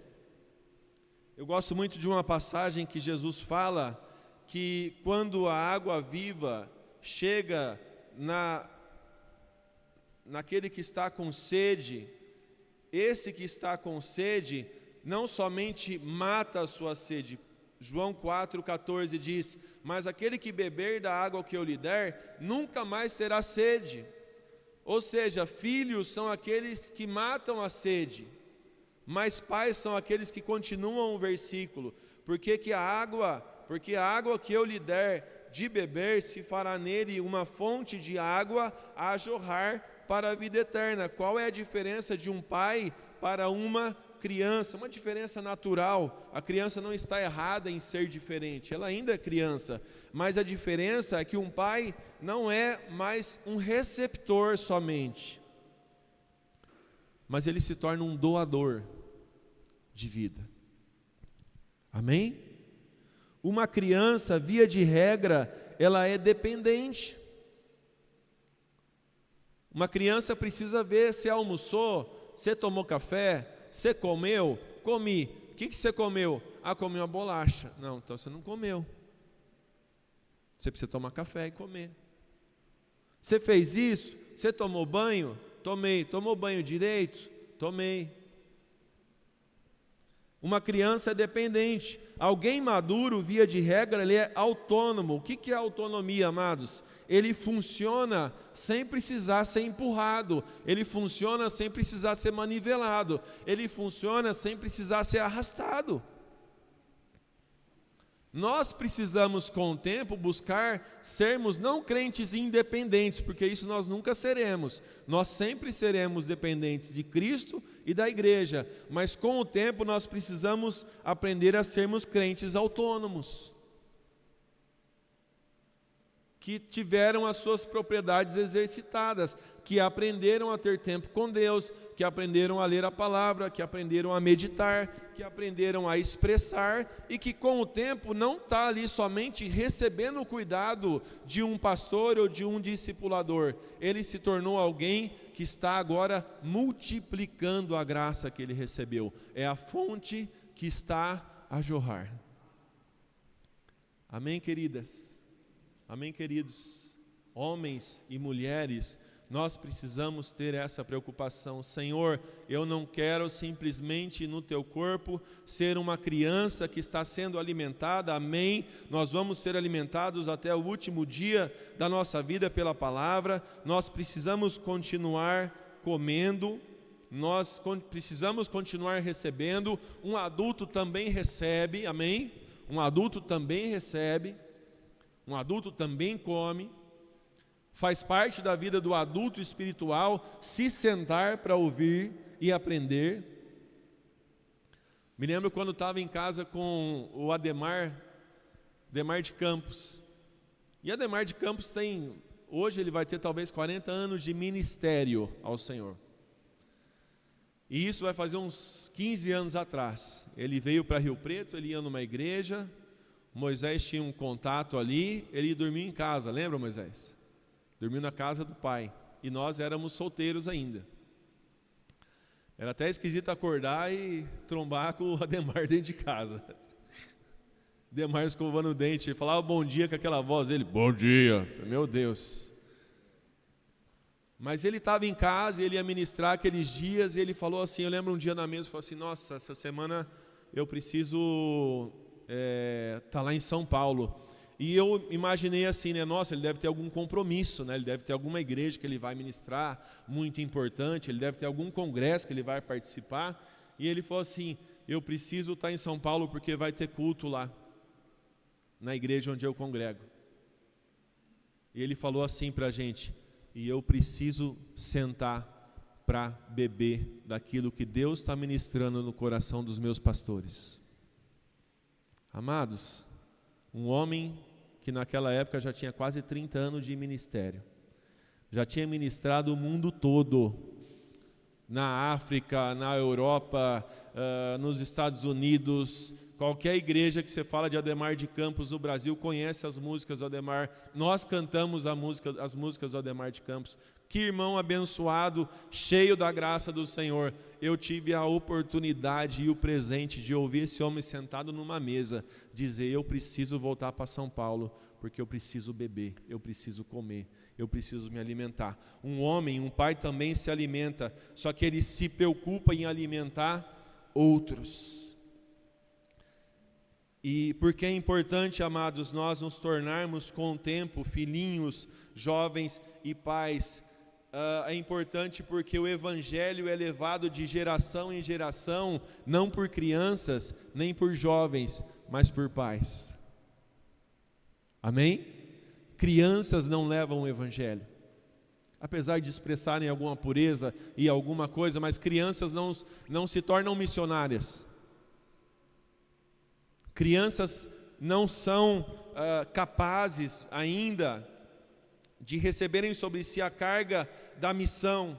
Eu gosto muito de uma passagem que Jesus fala que quando a água viva chega naquele que está com sede, esse que está com sede não somente mata a sua sede. João 4,14 diz: mas aquele que beber da água que eu lhe der, nunca mais terá sede. Ou seja, filhos são aqueles que matam a sede, mas pais são aqueles que continuam o versículo. Porque a água que eu lhe der de beber, se fará nele uma fonte de água a jorrar para a vida eterna. Qual é a diferença de um pai para uma criança? Uma diferença natural. A criança não está errada em ser diferente, ela ainda é criança, mas a diferença é que um pai não é mais um receptor somente, mas ele se torna um doador de vida. Amém? Uma criança, via de regra, ela é dependente. Uma criança precisa ver se almoçou, se tomou café, você comeu? Comi. O que você comeu? Comi uma bolacha. Não, então você não comeu. Você precisa tomar café e comer. Você fez isso? Você tomou banho? Tomei. Tomou banho direito? Tomei. Uma criança é dependente. Alguém maduro, via de regra, ele é autônomo. O que é autonomia, amados? Ele funciona sem precisar ser empurrado. Ele funciona sem precisar ser manivelado. Ele funciona sem precisar ser arrastado. Nós precisamos, com o tempo, buscar sermos não crentes independentes, porque isso nós nunca seremos. Nós sempre seremos dependentes de Cristo e da igreja, mas com o tempo nós precisamos aprender a sermos crentes autônomos, que tiveram as suas propriedades exercitadas, que aprenderam a ter tempo com Deus, que aprenderam a ler a palavra, que aprenderam a meditar, que aprenderam a expressar, e que com o tempo não está ali somente recebendo o cuidado de um pastor ou de um discipulador. Ele se tornou alguém que está agora multiplicando a graça que ele recebeu. É a fonte que está a jorrar. Amém, queridas? Amém, queridos? homens e mulheres, nós precisamos ter essa preocupação. Senhor, eu não quero simplesmente no teu corpo ser uma criança que está sendo alimentada, amém? Nós vamos ser alimentados até o último dia da nossa vida pela palavra. Nós precisamos continuar comendo, nós precisamos continuar recebendo. Um adulto também recebe, amém? Um adulto também recebe, um adulto também come. Faz parte da vida do adulto espiritual se sentar para ouvir e aprender. Me lembro quando estava em casa com o Ademar de Campos. E Ademar de Campos hoje ele vai ter talvez 40 anos de ministério ao Senhor. E isso vai fazer uns 15 anos atrás. Ele veio para Rio Preto, ele ia numa igreja, Moisés tinha um contato ali, ele dormia em casa, lembra, Moisés? Dormiu na casa do pai, e nós éramos solteiros ainda. Era até esquisito acordar e trombar com o Ademar dentro de casa. Ademar escovando o dente, ele falava bom dia com aquela voz dele, bom dia, meu Deus. Mas ele estava em casa, ele ia ministrar aqueles dias, e ele falou assim, eu lembro um dia na mesa, falou assim, nossa, essa semana eu preciso estar lá em São Paulo. E eu imaginei assim, né? Nossa, ele deve ter algum compromisso, né? Ele deve ter alguma igreja que ele vai ministrar, muito importante, ele deve ter algum congresso que ele vai participar. E ele falou assim, eu preciso estar em São Paulo porque vai ter culto lá, na igreja onde eu congrego. E ele falou assim para a gente, e eu preciso sentar para beber daquilo que Deus está ministrando no coração dos meus pastores. Amados, um homem que naquela época já tinha quase 30 anos de ministério, já tinha ministrado o mundo todo, na África, na Europa, nos Estados Unidos. Qualquer igreja que você fala de Ademar de Campos no Brasil conhece as músicas do Ademar. Nós cantamos as músicas do Ademar de Campos. Que irmão abençoado, cheio da graça do Senhor. Eu tive a oportunidade e o presente de ouvir esse homem sentado numa mesa dizer, eu preciso voltar para São Paulo, porque eu preciso beber, eu preciso comer, eu preciso me alimentar. Um homem, um pai também se alimenta, só que ele se preocupa em alimentar outros. E porque é importante, amados, nós nos tornarmos com o tempo filhinhos, jovens e pais. É importante porque o evangelho é levado de geração em geração, não por crianças, nem por jovens, mas por pais. Amém? Crianças não levam o evangelho, apesar de expressarem alguma pureza e alguma coisa, mas crianças não se tornam missionárias. Crianças não são capazes ainda de receberem sobre si a carga da missão.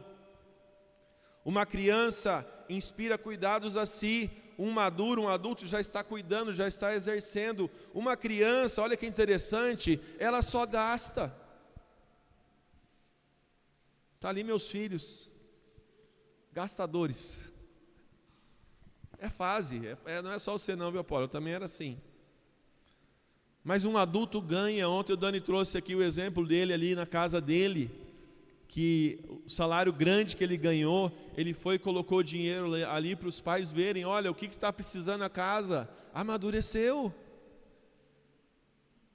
Uma criança inspira cuidados a si, um adulto já está cuidando, já está exercendo. Uma criança, olha que interessante, ela só gasta. Está ali meus filhos, gastadores. É fase, não é só você não, viu, Paulo? Eu também era assim. Mas um adulto ganha. Ontem o Dani trouxe aqui o exemplo dele ali na casa dele, que o salário grande que ele ganhou, ele foi e colocou dinheiro ali para os pais verem, olha, o que está precisando a casa? Amadureceu. O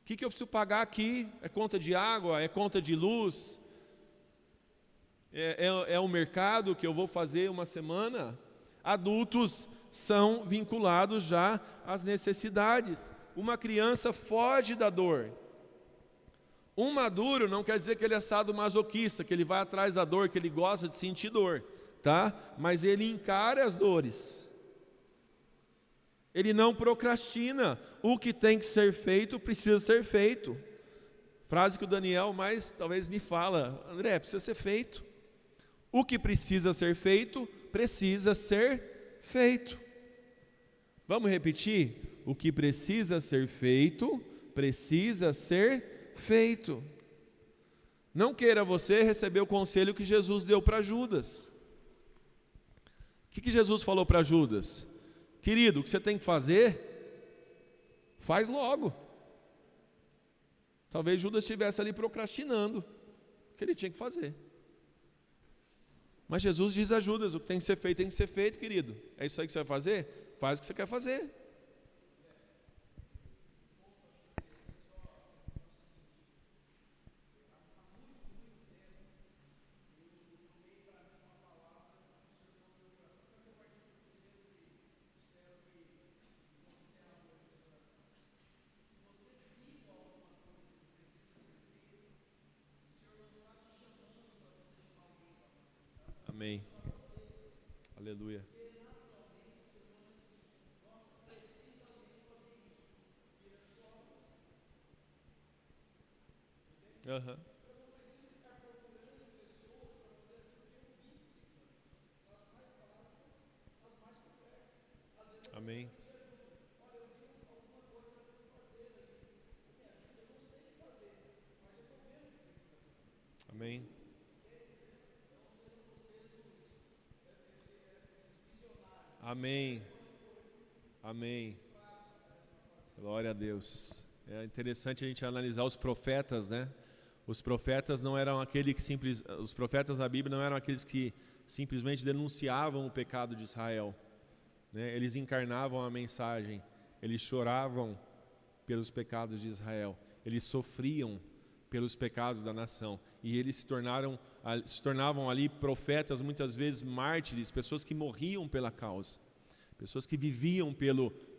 que eu preciso pagar aqui? É conta de água? É conta de luz? É o mercado que eu vou fazer uma semana? Adultos são vinculados já às necessidades. Uma criança foge da dor. Um maduro não quer dizer que ele é sadomasoquista, que ele vai atrás da dor, que ele gosta de sentir dor, tá? Mas ele encara as dores. Ele não procrastina. O que tem que ser feito, precisa ser feito. Frase que o Daniel mais talvez me fala, André, precisa ser feito. O que precisa ser feito, precisa ser feito. Vamos repetir? O que precisa ser feito, precisa ser feito. Não queira você receber o conselho que Jesus deu para Judas. O que Jesus falou para Judas? Querido, o que você tem que fazer, faz logo. Talvez Judas estivesse ali procrastinando. que ele tinha que fazer. Mas Jesus diz a Judas: o que tem que ser feito, querido. É isso aí que você vai fazer? Faz o que você quer fazer. Amém. Aleluia. Uhum. Amém. Amém. Amém. Amém. Glória a Deus. É interessante a gente analisar os profetas, né? Os profetas não eram aqueles que os profetas da Bíblia não eram aqueles que simplesmente denunciavam o pecado de Israel, né? Eles encarnavam a mensagem, eles choravam pelos pecados de Israel, eles sofriam pelos pecados da nação, e eles se tornavam ali profetas, muitas vezes mártires, pessoas que morriam pela causa, pessoas que viviam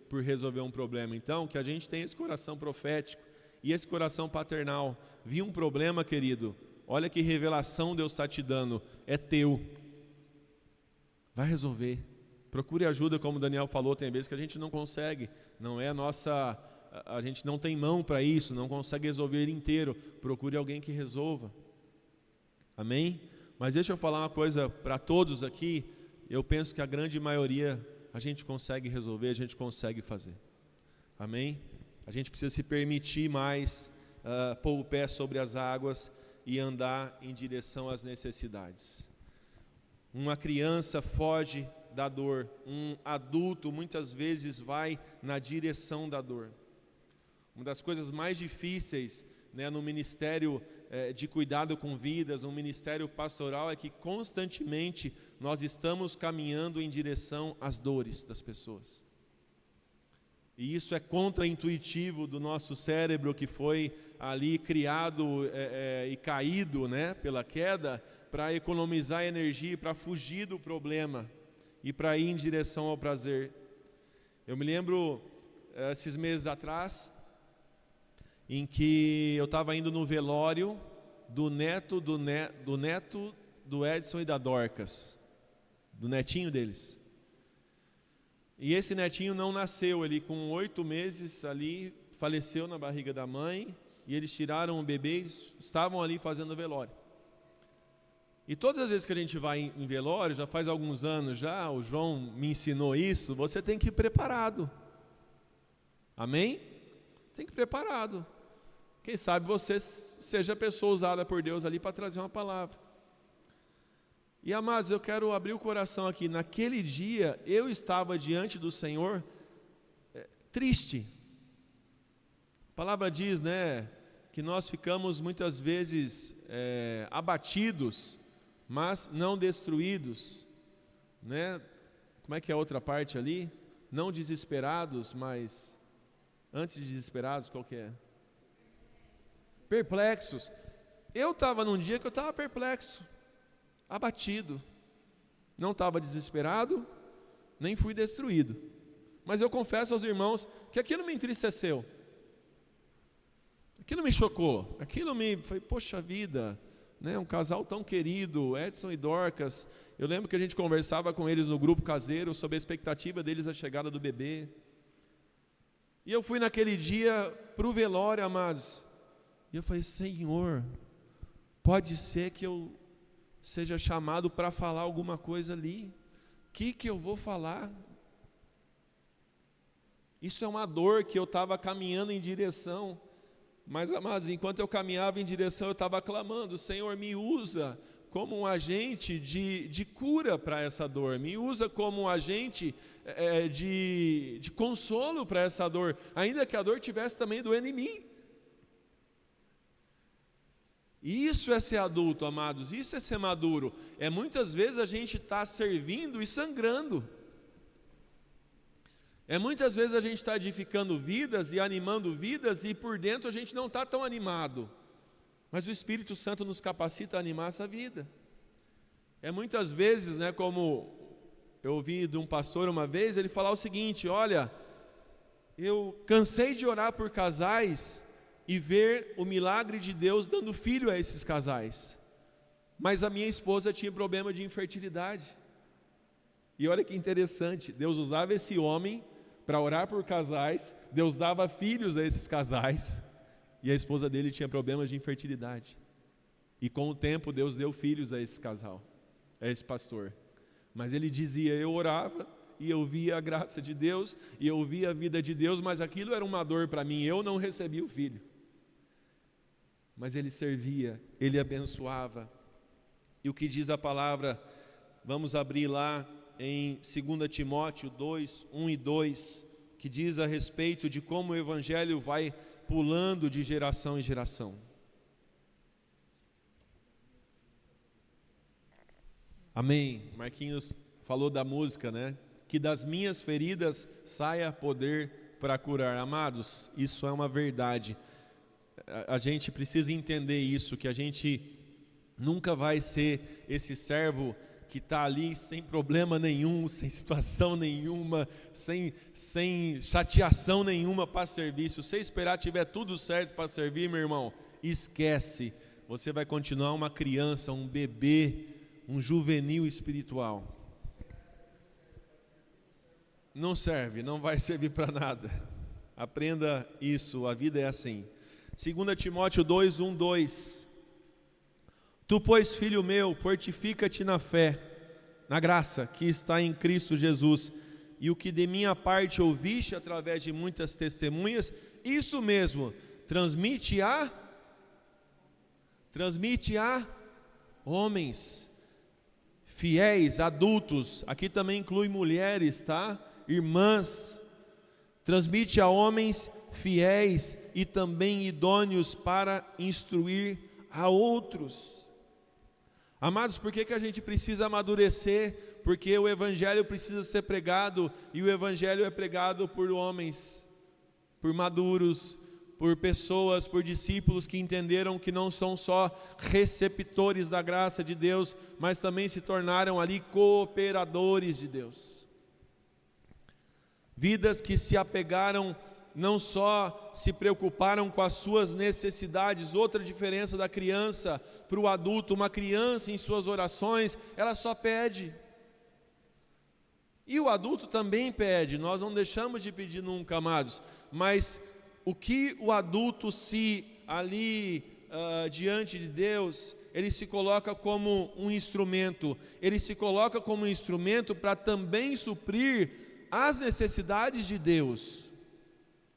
por resolver um problema. Então, que a gente tenha esse coração profético e esse coração paternal. Vi um problema, querido, olha que revelação Deus está te dando, é teu, vai resolver. Procure ajuda, como o Daniel falou, tem vezes que a gente não consegue, não é a gente não tem mão para isso, não consegue resolver ele inteiro. Procure alguém que resolva. Amém? Mas deixa eu falar uma coisa para todos aqui. Eu penso que a grande maioria a gente consegue resolver, a gente consegue fazer. Amém? A gente precisa se permitir mais pôr o pé sobre as águas e andar em direção às necessidades. Uma criança foge da dor, um adulto muitas vezes vai na direção da dor. Uma das coisas mais difíceis, né, no ministério de cuidado com vidas, no ministério pastoral, é que constantemente nós estamos caminhando em direção às dores das pessoas. E isso é contraintuitivo do nosso cérebro, que foi ali criado e caído, né, pela queda, para economizar energia, para fugir do problema e para ir em direção ao prazer. Eu me lembro, esses meses atrás, em que eu estava indo no velório do neto do Edson e da Dorcas, do netinho deles. E esse netinho não nasceu, ele com 8 meses ali, faleceu na barriga da mãe, e eles tiraram o bebê e estavam ali fazendo velório. E todas as vezes que a gente vai em velório, já faz alguns anos já, o João me ensinou isso, você tem que ir preparado. Amém? Tem que ir preparado. Quem sabe você seja a pessoa usada por Deus ali para trazer uma palavra. E amados, eu quero abrir o coração aqui. Naquele dia, eu estava diante do Senhor triste. A palavra diz, né, que nós ficamos muitas vezes abatidos, mas não destruídos, né? Como é que é a outra parte ali? Não desesperados, mas antes de desesperados, qual que é? Perplexos. Eu estava num dia que eu estava perplexo, abatido, não estava desesperado, nem fui destruído, mas eu confesso aos irmãos que aquilo me entristeceu, aquilo me chocou, foi, poxa vida, né, um casal tão querido, Edson e Dorcas. Eu lembro que a gente conversava com eles no grupo caseiro sobre a expectativa deles da chegada do bebê, e eu fui naquele dia para o velório, amados, e eu falei: Senhor, pode ser que eu seja chamado para falar alguma coisa ali. O que eu vou falar? Isso é uma dor que eu estava caminhando em direção. Mas, amados, enquanto eu caminhava em direção, eu estava clamando: Senhor, me usa como um agente de cura para essa dor. Me usa como um agente de consolo para essa dor, ainda que a dor tivesse também doendo em mim. E isso é ser adulto, amados, isso é ser maduro. É muitas vezes a gente está servindo e sangrando. É muitas vezes a gente está edificando vidas e animando vidas e por dentro a gente não está tão animado. Mas o Espírito Santo nos capacita a animar essa vida. É muitas vezes, né, como eu ouvi de um pastor uma vez, ele falar o seguinte: olha, eu cansei de orar por casais e ver o milagre de Deus dando filho a esses casais, mas a minha esposa tinha problema de infertilidade. E olha que interessante, Deus usava esse homem para orar por casais, Deus dava filhos a esses casais, e a esposa dele tinha problemas de infertilidade. E com o tempo Deus deu filhos a esse casal, a esse pastor. Mas ele dizia: eu orava e eu via a graça de Deus e eu via a vida de Deus, mas aquilo era uma dor para mim, eu não recebia o filho. Mas ele servia, ele abençoava. E o que diz a palavra, vamos abrir lá em 2 Timóteo 2, 1 e 2, que diz a respeito de como o Evangelho vai pulando de geração em geração. Amém. Marquinhos falou da música, né? Que das minhas feridas saia poder para curar. Amados, isso é uma verdade. A gente precisa entender isso, que a gente nunca vai ser esse servo que está ali sem problema nenhum, sem situação nenhuma, sem chateação nenhuma para servir. Se você esperar tiver tudo certo para servir, meu irmão, esquece. Você vai continuar uma criança, um bebê, um juvenil espiritual. Não serve, não vai servir para nada. Aprenda isso, a vida é assim. 2 Timóteo 2, 1, 2. Tu, pois, filho meu, fortifica-te na fé, na graça que está em Cristo Jesus, e o que de minha parte ouviste através de muitas testemunhas, isso mesmo, transmite a homens fiéis, adultos, aqui também inclui mulheres, tá? Irmãs, transmite a homens fiéis e também idôneos para instruir a outros. Amados, por que a gente precisa amadurecer? Porque o Evangelho precisa ser pregado, e o Evangelho é pregado por homens, por maduros, por pessoas, por discípulos que entenderam que não são só receptores da graça de Deus, mas também se tornaram ali cooperadores de Deus. Vidas que se apegaram, não só se preocuparam com as suas necessidades. Outra diferença da criança para o adulto: uma criança em suas orações, ela só pede. E o adulto também pede, nós não deixamos de pedir nunca, amados. Mas o que o adulto diante de Deus, ele se coloca como um instrumento. Ele se coloca como um instrumento para também suprir as necessidades de Deus.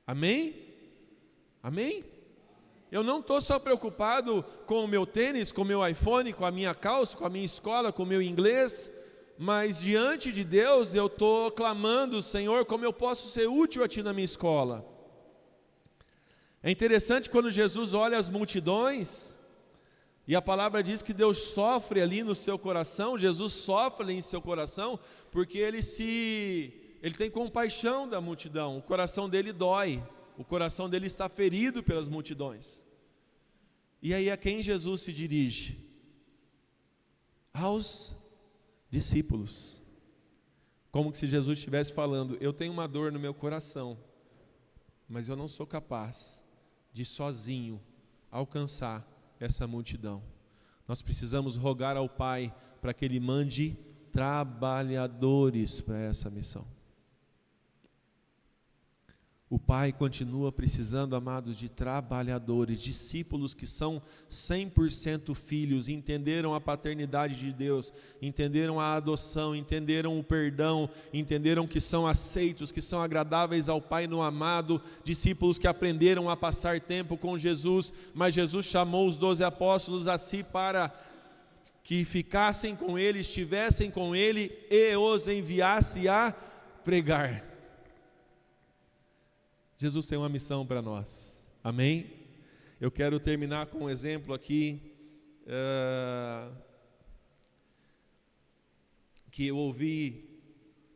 Amém? Amém? Eu não estou só preocupado com o meu tênis, com o meu iPhone, com a minha calça, com a minha escola, com o meu inglês, mas diante de Deus eu estou clamando: Senhor, como eu posso ser útil a Ti na minha escola? É interessante quando Jesus olha as multidões, e a palavra diz que Deus sofre ali no seu coração. Jesus sofre ali em seu coração, porque ele tem compaixão da multidão, o coração dele dói, o coração dele está ferido pelas multidões. E aí a quem Jesus se dirige? Aos discípulos. Como se Jesus estivesse falando: eu tenho uma dor no meu coração, mas eu não sou capaz de sozinho alcançar essa multidão. Nós precisamos rogar ao Pai para que Ele mande trabalhadores para essa missão. O Pai continua precisando, amados, de trabalhadores, discípulos que são 100% filhos, entenderam a paternidade de Deus, entenderam a adoção, entenderam o perdão, entenderam que são aceitos, que são agradáveis ao Pai no amado, discípulos que aprenderam a passar tempo com Jesus, mas Jesus chamou os 12 apóstolos a si para que ficassem com Ele, estivessem com Ele e os enviasse a pregar. Jesus tem uma missão para nós, amém? Eu quero terminar com um exemplo aqui que eu ouvi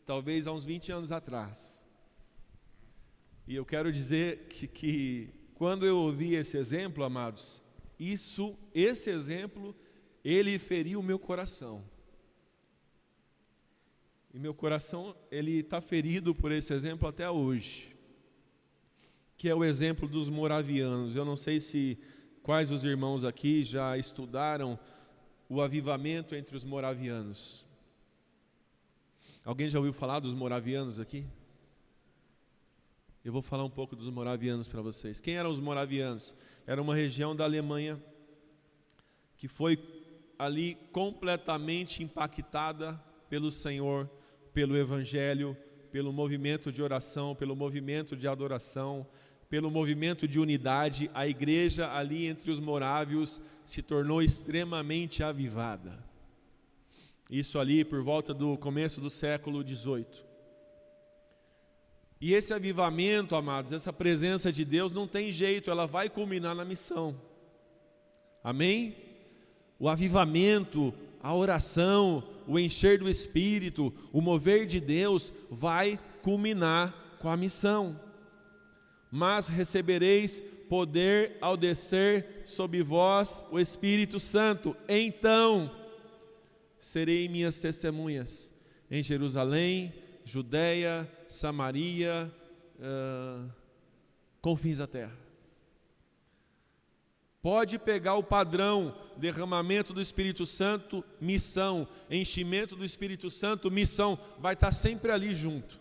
talvez há uns 20 anos atrás. E eu quero dizer que quando eu ouvi esse exemplo, amados, esse exemplo, ele feriu o meu coração. E meu coração, ele está ferido por esse exemplo até hoje. Que é o exemplo dos moravianos. Eu não sei quais os irmãos aqui já estudaram o avivamento entre os moravianos. Alguém já ouviu falar dos moravianos aqui? Eu vou falar um pouco dos moravianos para vocês. Quem eram os moravianos? Era uma região da Alemanha que foi ali completamente impactada pelo Senhor, pelo Evangelho, pelo movimento de oração, pelo movimento de adoração, pelo movimento de unidade. A igreja ali entre os morávios se tornou extremamente avivada. Isso ali por volta do começo do século XVIII. E esse avivamento, amados, essa presença de Deus não tem jeito, ela vai culminar na missão. Amém? O avivamento, a oração, o encher do Espírito, o mover de Deus vai culminar com a missão. Mas recebereis poder ao descer sobre vós o Espírito Santo. Então serei minhas testemunhas em Jerusalém, Judeia, Samaria, confins da terra. Pode pegar o padrão, derramamento do Espírito Santo, missão, enchimento do Espírito Santo, missão, vai estar sempre ali junto.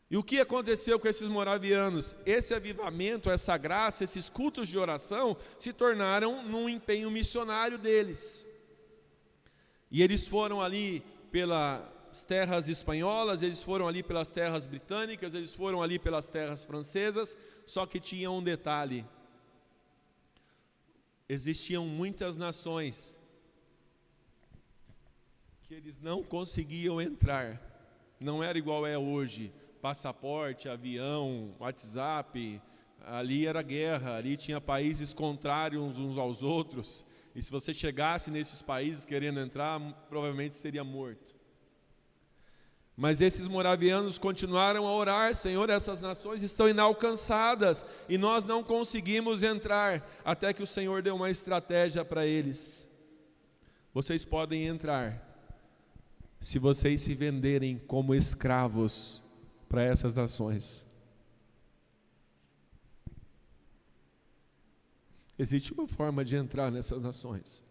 E o que aconteceu com esses moravianos? Esse avivamento, essa graça, esses cultos de oração se tornaram num empenho missionário deles. E eles foram ali pelas terras espanholas, eles foram ali pelas terras britânicas, eles foram ali pelas terras francesas, só que tinha um detalhe. Existiam muitas nações que eles não conseguiam entrar. Não era igual é hoje, passaporte, avião, WhatsApp. Ali era guerra, ali tinha países contrários uns aos outros. E se você chegasse nesses países querendo entrar, provavelmente seria morto. Mas esses moravianos continuaram a orar: Senhor, essas nações estão inalcançadas e nós não conseguimos entrar, até que o Senhor deu uma estratégia para eles. Vocês podem entrar se vocês se venderem como escravos para essas nações. Existe uma forma de entrar nessas nações.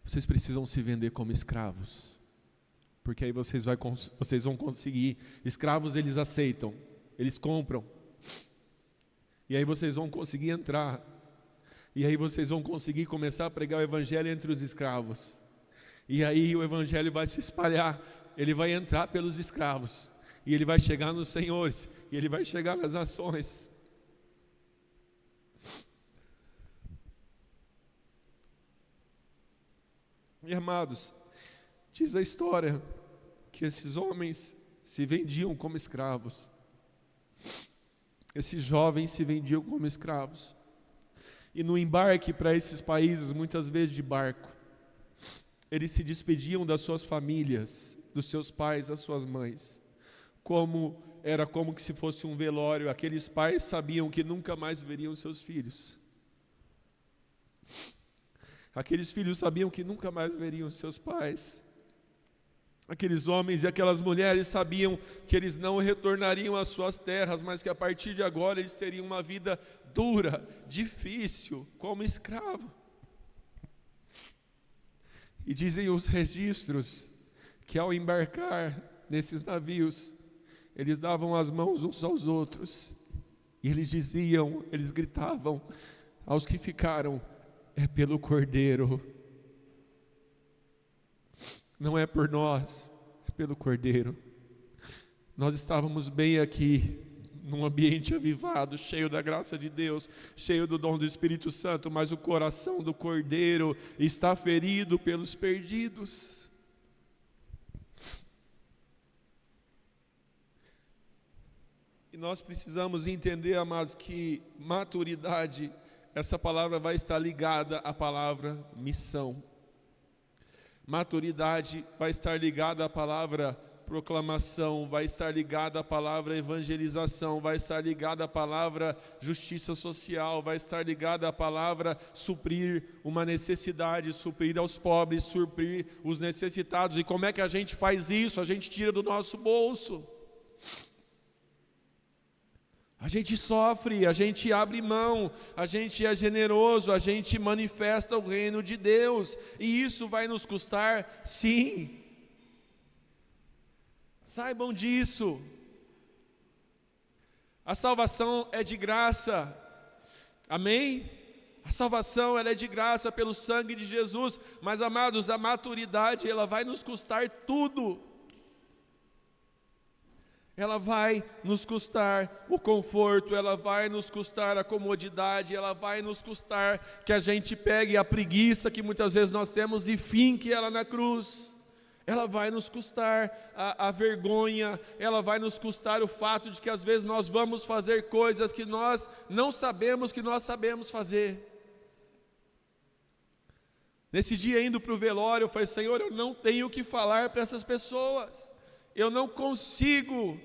Vocês precisam se vender como escravos, porque aí vocês vão conseguir. Escravos eles aceitam, eles compram, e aí vocês vão conseguir entrar, e aí vocês vão conseguir começar a pregar o Evangelho entre os escravos, e aí o Evangelho vai se espalhar, ele vai entrar pelos escravos, e ele vai chegar nos senhores, e ele vai chegar nas nações. E amados, diz a história que esses homens se vendiam como escravos. Esses jovens se vendiam como escravos. E no embarque para esses países, muitas vezes de barco, eles se despediam das suas famílias, dos seus pais, das suas mães. Era como que se fosse um velório. Aqueles pais sabiam que nunca mais veriam seus filhos. Aqueles filhos sabiam que nunca mais veriam seus pais. Aqueles homens e aquelas mulheres sabiam que eles não retornariam às suas terras, mas que a partir de agora eles teriam uma vida dura, difícil, como escravo. E dizem os registros que ao embarcar nesses navios, eles davam as mãos uns aos outros, e eles diziam, eles gritavam aos que ficaram: é pelo Cordeiro, não é por nós, é pelo Cordeiro. Nós estávamos bem aqui, num ambiente avivado, cheio da graça de Deus, cheio do dom do Espírito Santo, mas o coração do Cordeiro está ferido pelos perdidos. E nós precisamos entender, amados, que maturidade, essa palavra vai estar ligada à palavra missão. Maturidade vai estar ligada à palavra proclamação, vai estar ligada à palavra evangelização, vai estar ligada à palavra justiça social, vai estar ligada à palavra suprir uma necessidade, suprir aos pobres, suprir os necessitados. E como é que a gente faz isso? A gente tira do nosso bolso. A gente sofre, a gente abre mão, a gente é generoso, a gente manifesta o reino de Deus. E isso vai nos custar, sim. Saibam disso. A salvação é de graça. Amém? A salvação ela é de graça pelo sangue de Jesus. Mas, amados, a maturidade ela vai nos custar tudo. Ela vai nos custar o conforto, ela vai nos custar a comodidade, ela vai nos custar que a gente pegue a preguiça que muitas vezes nós temos e finque ela na cruz. Ela vai nos custar a vergonha, ela vai nos custar o fato de que às vezes nós vamos fazer coisas que nós não sabemos que nós sabemos fazer. Nesse dia indo para o velório, eu falei, Senhor, eu não tenho o que falar para essas pessoas, eu não consigo,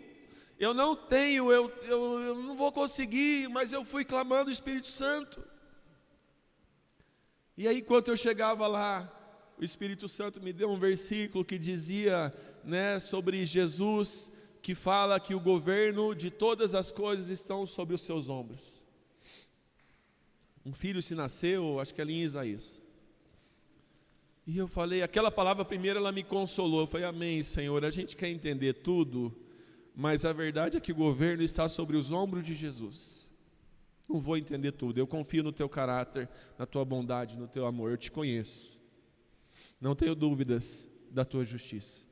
eu não tenho, eu não vou conseguir, mas eu fui clamando o Espírito Santo. E aí enquanto eu chegava lá, o Espírito Santo me deu um versículo que dizia, sobre Jesus, que fala que o governo de todas as coisas estão sobre os seus ombros. Um filho se nasceu, acho que é ali em Isaías. E eu falei, aquela palavra primeiro ela me consolou. Eu falei, amém, Senhor, a gente quer entender tudo, mas a verdade é que o governo está sobre os ombros de Jesus. Não vou entender tudo, eu confio no teu caráter, na tua bondade, no teu amor, eu te conheço. Não tenho dúvidas da tua justiça.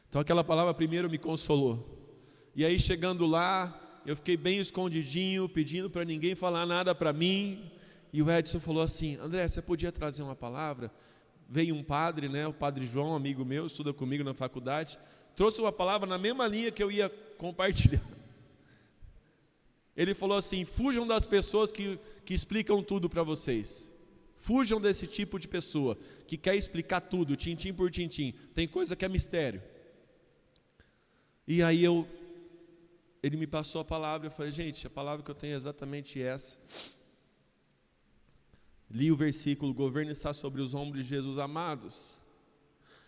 Então aquela palavra primeiro me consolou. E aí chegando lá, eu fiquei bem escondidinho, pedindo para ninguém falar nada para mim. E o Edson falou assim, André, você podia trazer uma palavra? Veio um padre, o padre João, amigo meu, estuda comigo na faculdade, trouxe uma palavra na mesma linha que eu ia compartilhar. Ele falou assim, fujam das pessoas que explicam tudo para vocês. Fujam desse tipo de pessoa que quer explicar tudo, tintim por tintim. Tem coisa que é mistério. E aí ele me passou a palavra, eu falei, gente, a palavra que eu tenho é exatamente essa. Li o versículo, o governo está sobre os ombros de Jesus. Amados,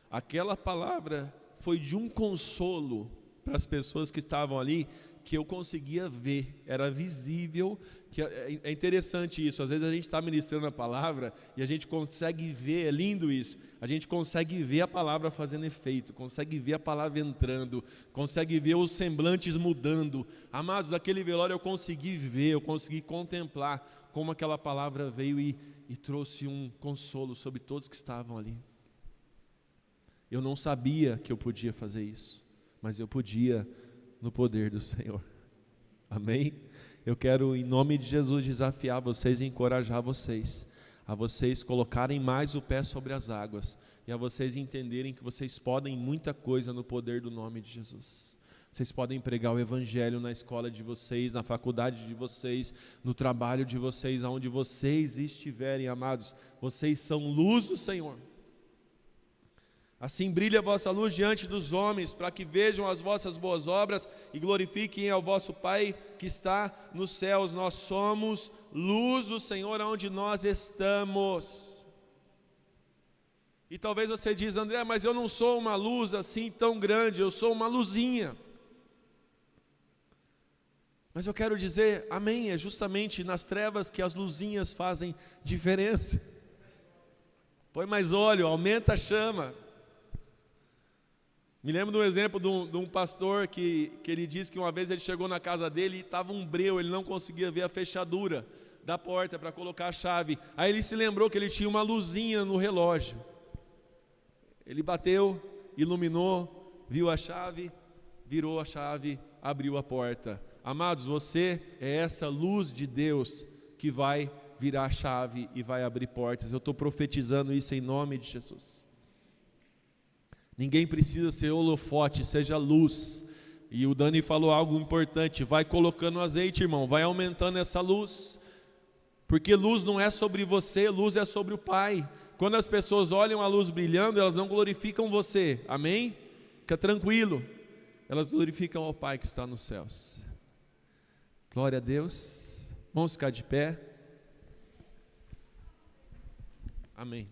aquela palavra foi de um consolo para as pessoas que estavam ali, que eu conseguia ver, era visível, que é interessante isso, às vezes a gente está ministrando a palavra e a gente consegue ver, é lindo isso, a gente consegue ver a palavra fazendo efeito, consegue ver a palavra entrando, consegue ver os semblantes mudando. Amados, daquele velório eu consegui ver, eu consegui contemplar como aquela palavra veio e trouxe um consolo sobre todos que estavam ali. Eu não sabia que eu podia fazer isso, mas eu podia no poder do Senhor. Amém? Eu quero em nome de Jesus desafiar vocês e encorajar vocês a vocês colocarem mais o pé sobre as águas e a vocês entenderem que vocês podem muita coisa no poder do nome de Jesus. Vocês podem pregar o evangelho na escola de vocês, na faculdade de vocês, no trabalho de vocês, aonde vocês estiverem, amados. Vocês são luz do Senhor. Assim brilha a vossa luz diante dos homens, para que vejam as vossas boas obras e glorifiquem ao vosso Pai que está nos céus. Nós somos luz do Senhor aonde nós estamos. E talvez você diz, André, mas eu não sou uma luz assim tão grande, eu sou uma luzinha. Mas eu quero dizer, amém, é justamente nas trevas que as luzinhas fazem diferença. Põe mais óleo, aumenta a chama. Me lembro de um exemplo de um pastor que ele disse que uma vez ele chegou na casa dele e estava um breu, ele não conseguia ver a fechadura da porta para colocar a chave. Aí ele se lembrou que ele tinha uma luzinha no relógio. Ele bateu, iluminou, viu a chave, virou a chave, abriu a porta. Amados, você é essa luz de Deus que vai virar a chave e vai abrir portas. Eu estou profetizando isso em nome de Jesus. Ninguém precisa ser holofote, seja luz. E o Dani falou algo importante, vai colocando azeite, irmão, vai aumentando essa luz. Porque luz não é sobre você, luz é sobre o Pai. Quando as pessoas olham a luz brilhando, elas não glorificam você, amém? Fica tranquilo, elas glorificam ao Pai que está nos céus. Glória a Deus. Vamos ficar de pé. Amém.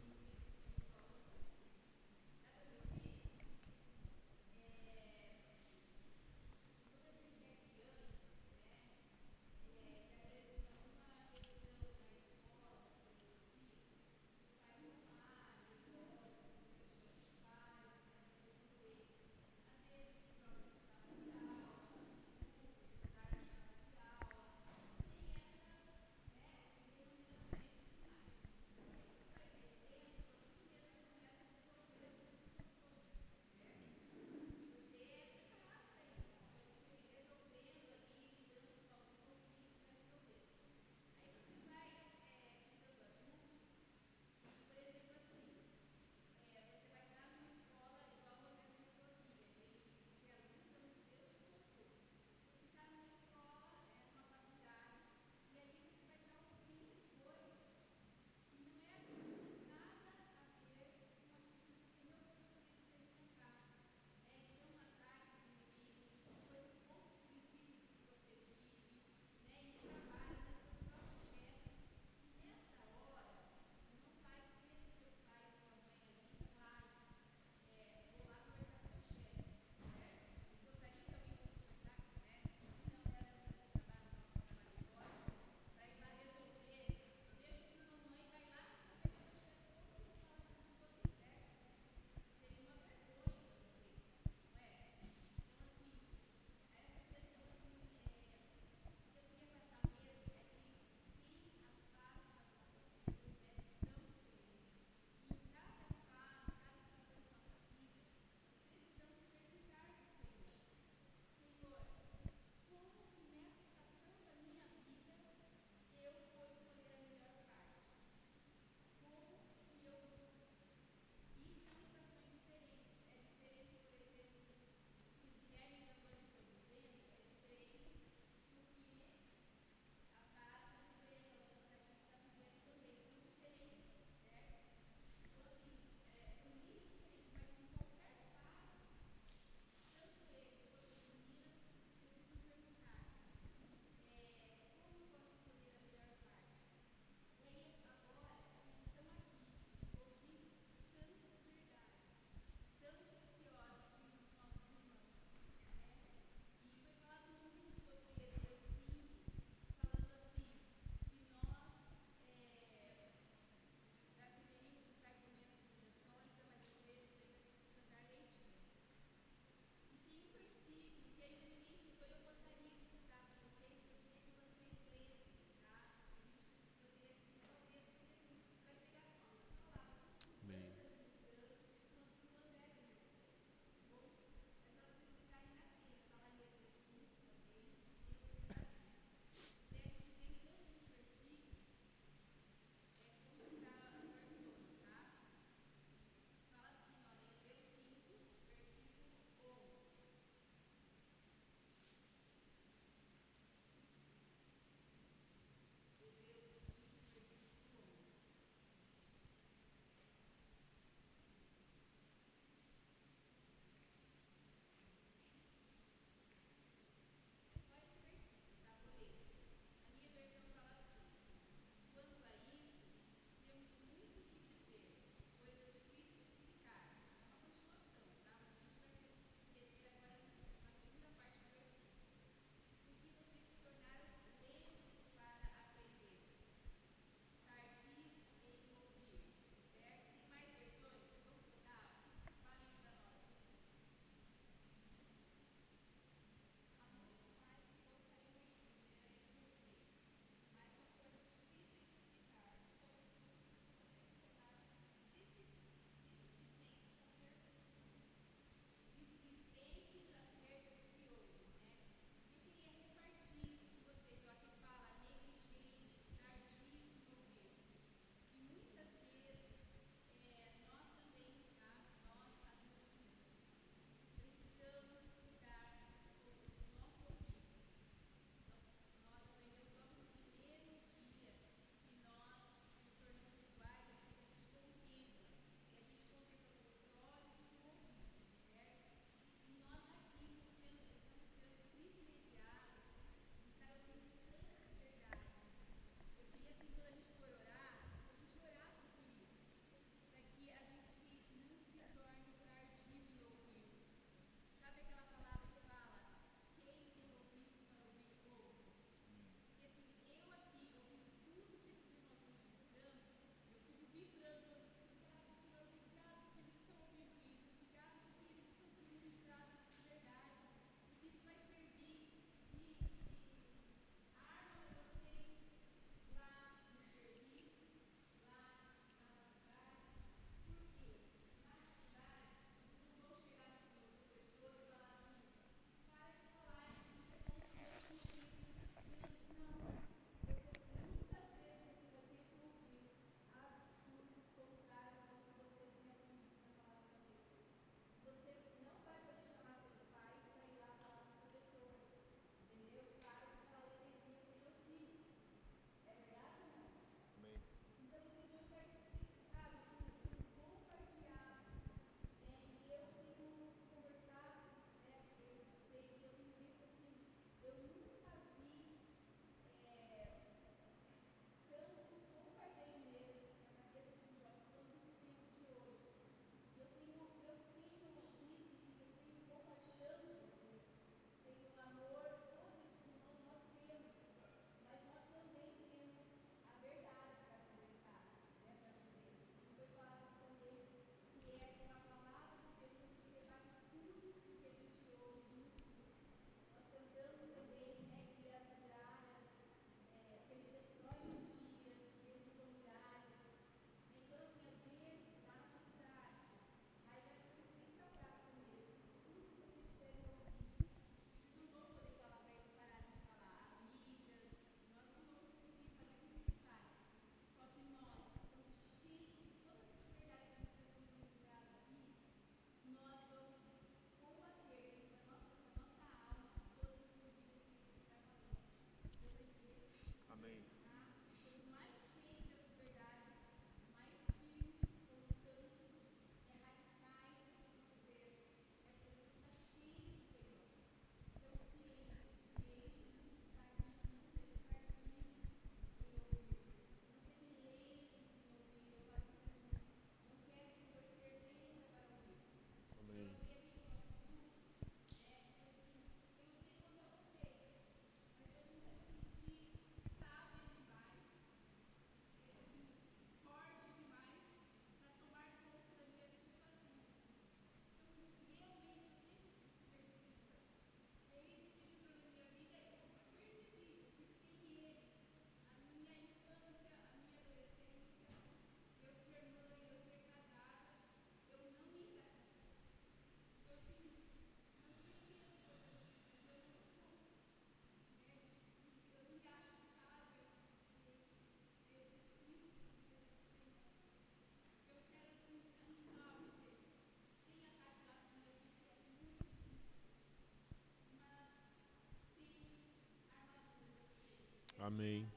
Amém.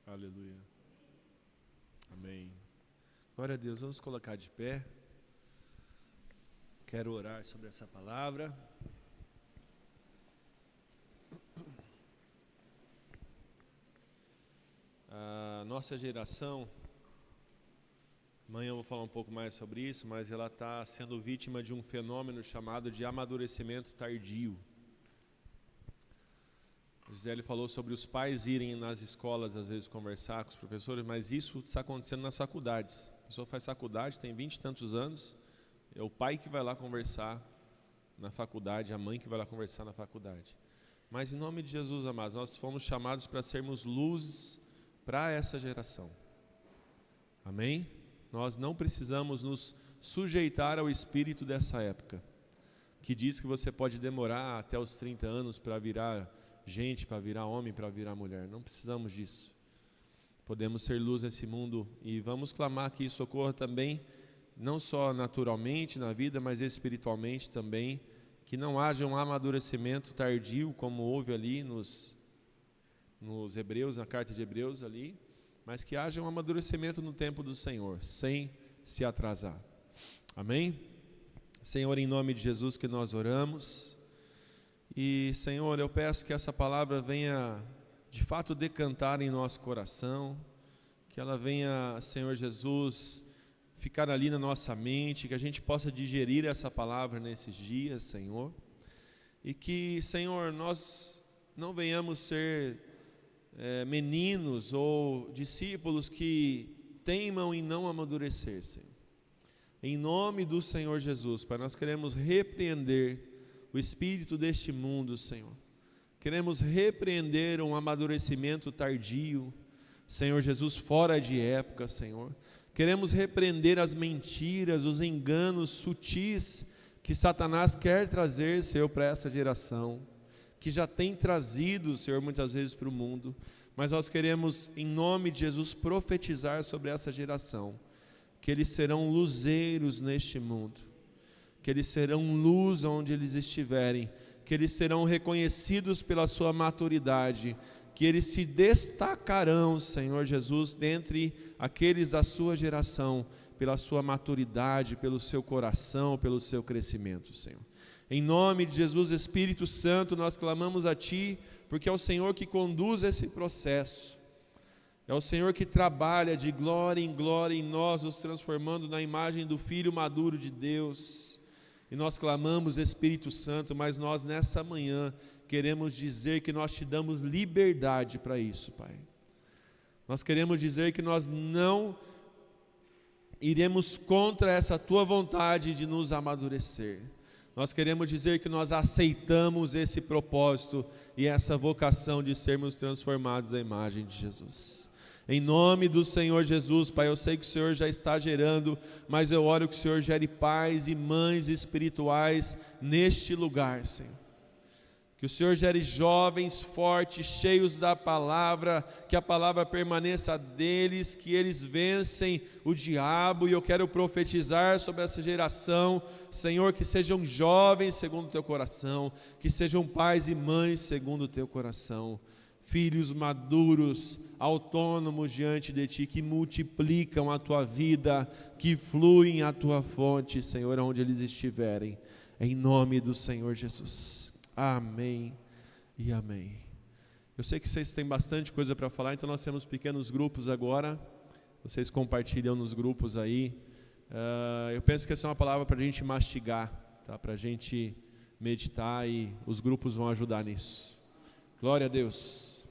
Aleluia. Amém. Glória a Deus. Vamos colocar de pé. Quero orar sobre essa palavra. A nossa geração, amanhã eu vou falar um pouco mais sobre isso, mas ela está sendo vítima de um fenômeno chamado de amadurecimento tardio. O Gisele falou sobre os pais irem nas escolas, às vezes, conversar com os professores, mas isso está acontecendo nas faculdades. A pessoa faz faculdade, tem 20 e tantos anos, é o pai que vai lá conversar na faculdade, a mãe que vai lá conversar na faculdade. Mas em nome de Jesus, amados, nós fomos chamados para sermos luzes para essa geração. Amém? Nós não precisamos nos sujeitar ao espírito dessa época, que diz que você pode demorar até os 30 anos para virar gente, para virar homem, para virar mulher. Não precisamos disso. Podemos ser luz nesse mundo e vamos clamar que isso ocorra também, não só naturalmente na vida, mas espiritualmente também, que não haja um amadurecimento tardio, como houve ali nos Hebreus, na carta de Hebreus ali, mas que haja um amadurecimento no tempo do Senhor, sem se atrasar. Amém? Senhor, em nome de Jesus que nós oramos. E, Senhor, eu peço que essa palavra venha, de fato, decantar em nosso coração, que ela venha, Senhor Jesus, ficar ali na nossa mente, que a gente possa digerir essa palavra nesses dias, Senhor, e que, Senhor, nós não venhamos ser meninos ou discípulos que teimam em não amadurecer, Senhor. Em nome do Senhor Jesus, Pai, nós queremos repreender o espírito deste mundo, Senhor. Queremos repreender um amadurecimento tardio, Senhor Jesus, fora de época, Senhor. Queremos repreender as mentiras, os enganos sutis que Satanás quer trazer, Senhor, para essa geração, que já tem trazido, Senhor, muitas vezes para o mundo, mas nós queremos, em nome de Jesus, profetizar sobre essa geração, que eles serão luzeiros neste mundo, que eles serão luz onde eles estiverem, que eles serão reconhecidos pela sua maturidade, que eles se destacarão, Senhor Jesus, dentre aqueles da sua geração, pela sua maturidade, pelo seu coração, pelo seu crescimento, Senhor. Em nome de Jesus, Espírito Santo, nós clamamos a Ti, porque é o Senhor que conduz esse processo. É o Senhor que trabalha de glória em nós, nos transformando na imagem do Filho maduro de Deus. E nós clamamos, Espírito Santo, mas nós nessa manhã queremos dizer que nós Te damos liberdade para isso, Pai. Nós queremos dizer que nós não iremos contra essa Tua vontade de nos amadurecer. Nós queremos dizer que nós aceitamos esse propósito e essa vocação de sermos transformados à imagem de Jesus. Em nome do Senhor Jesus, Pai, eu sei que o Senhor já está gerando, mas eu oro que o Senhor gere pais e mães espirituais neste lugar, Senhor. Que o Senhor gere jovens fortes, cheios da palavra, que a palavra permaneça deles, que eles vencem o diabo. E eu quero profetizar sobre essa geração, Senhor, que sejam jovens segundo o Teu coração, que sejam pais e mães segundo o Teu coração, filhos maduros, autônomos diante de Ti, que multiplicam a Tua vida, que fluem a Tua fonte, Senhor, onde eles estiverem, em nome do Senhor Jesus. Amém e amém. Eu sei que vocês têm bastante coisa para falar, então nós temos pequenos grupos agora. Vocês compartilham nos grupos aí. Eu penso que essa é uma palavra para a gente mastigar, tá? Para a gente meditar, e os grupos vão ajudar nisso. Glória a Deus.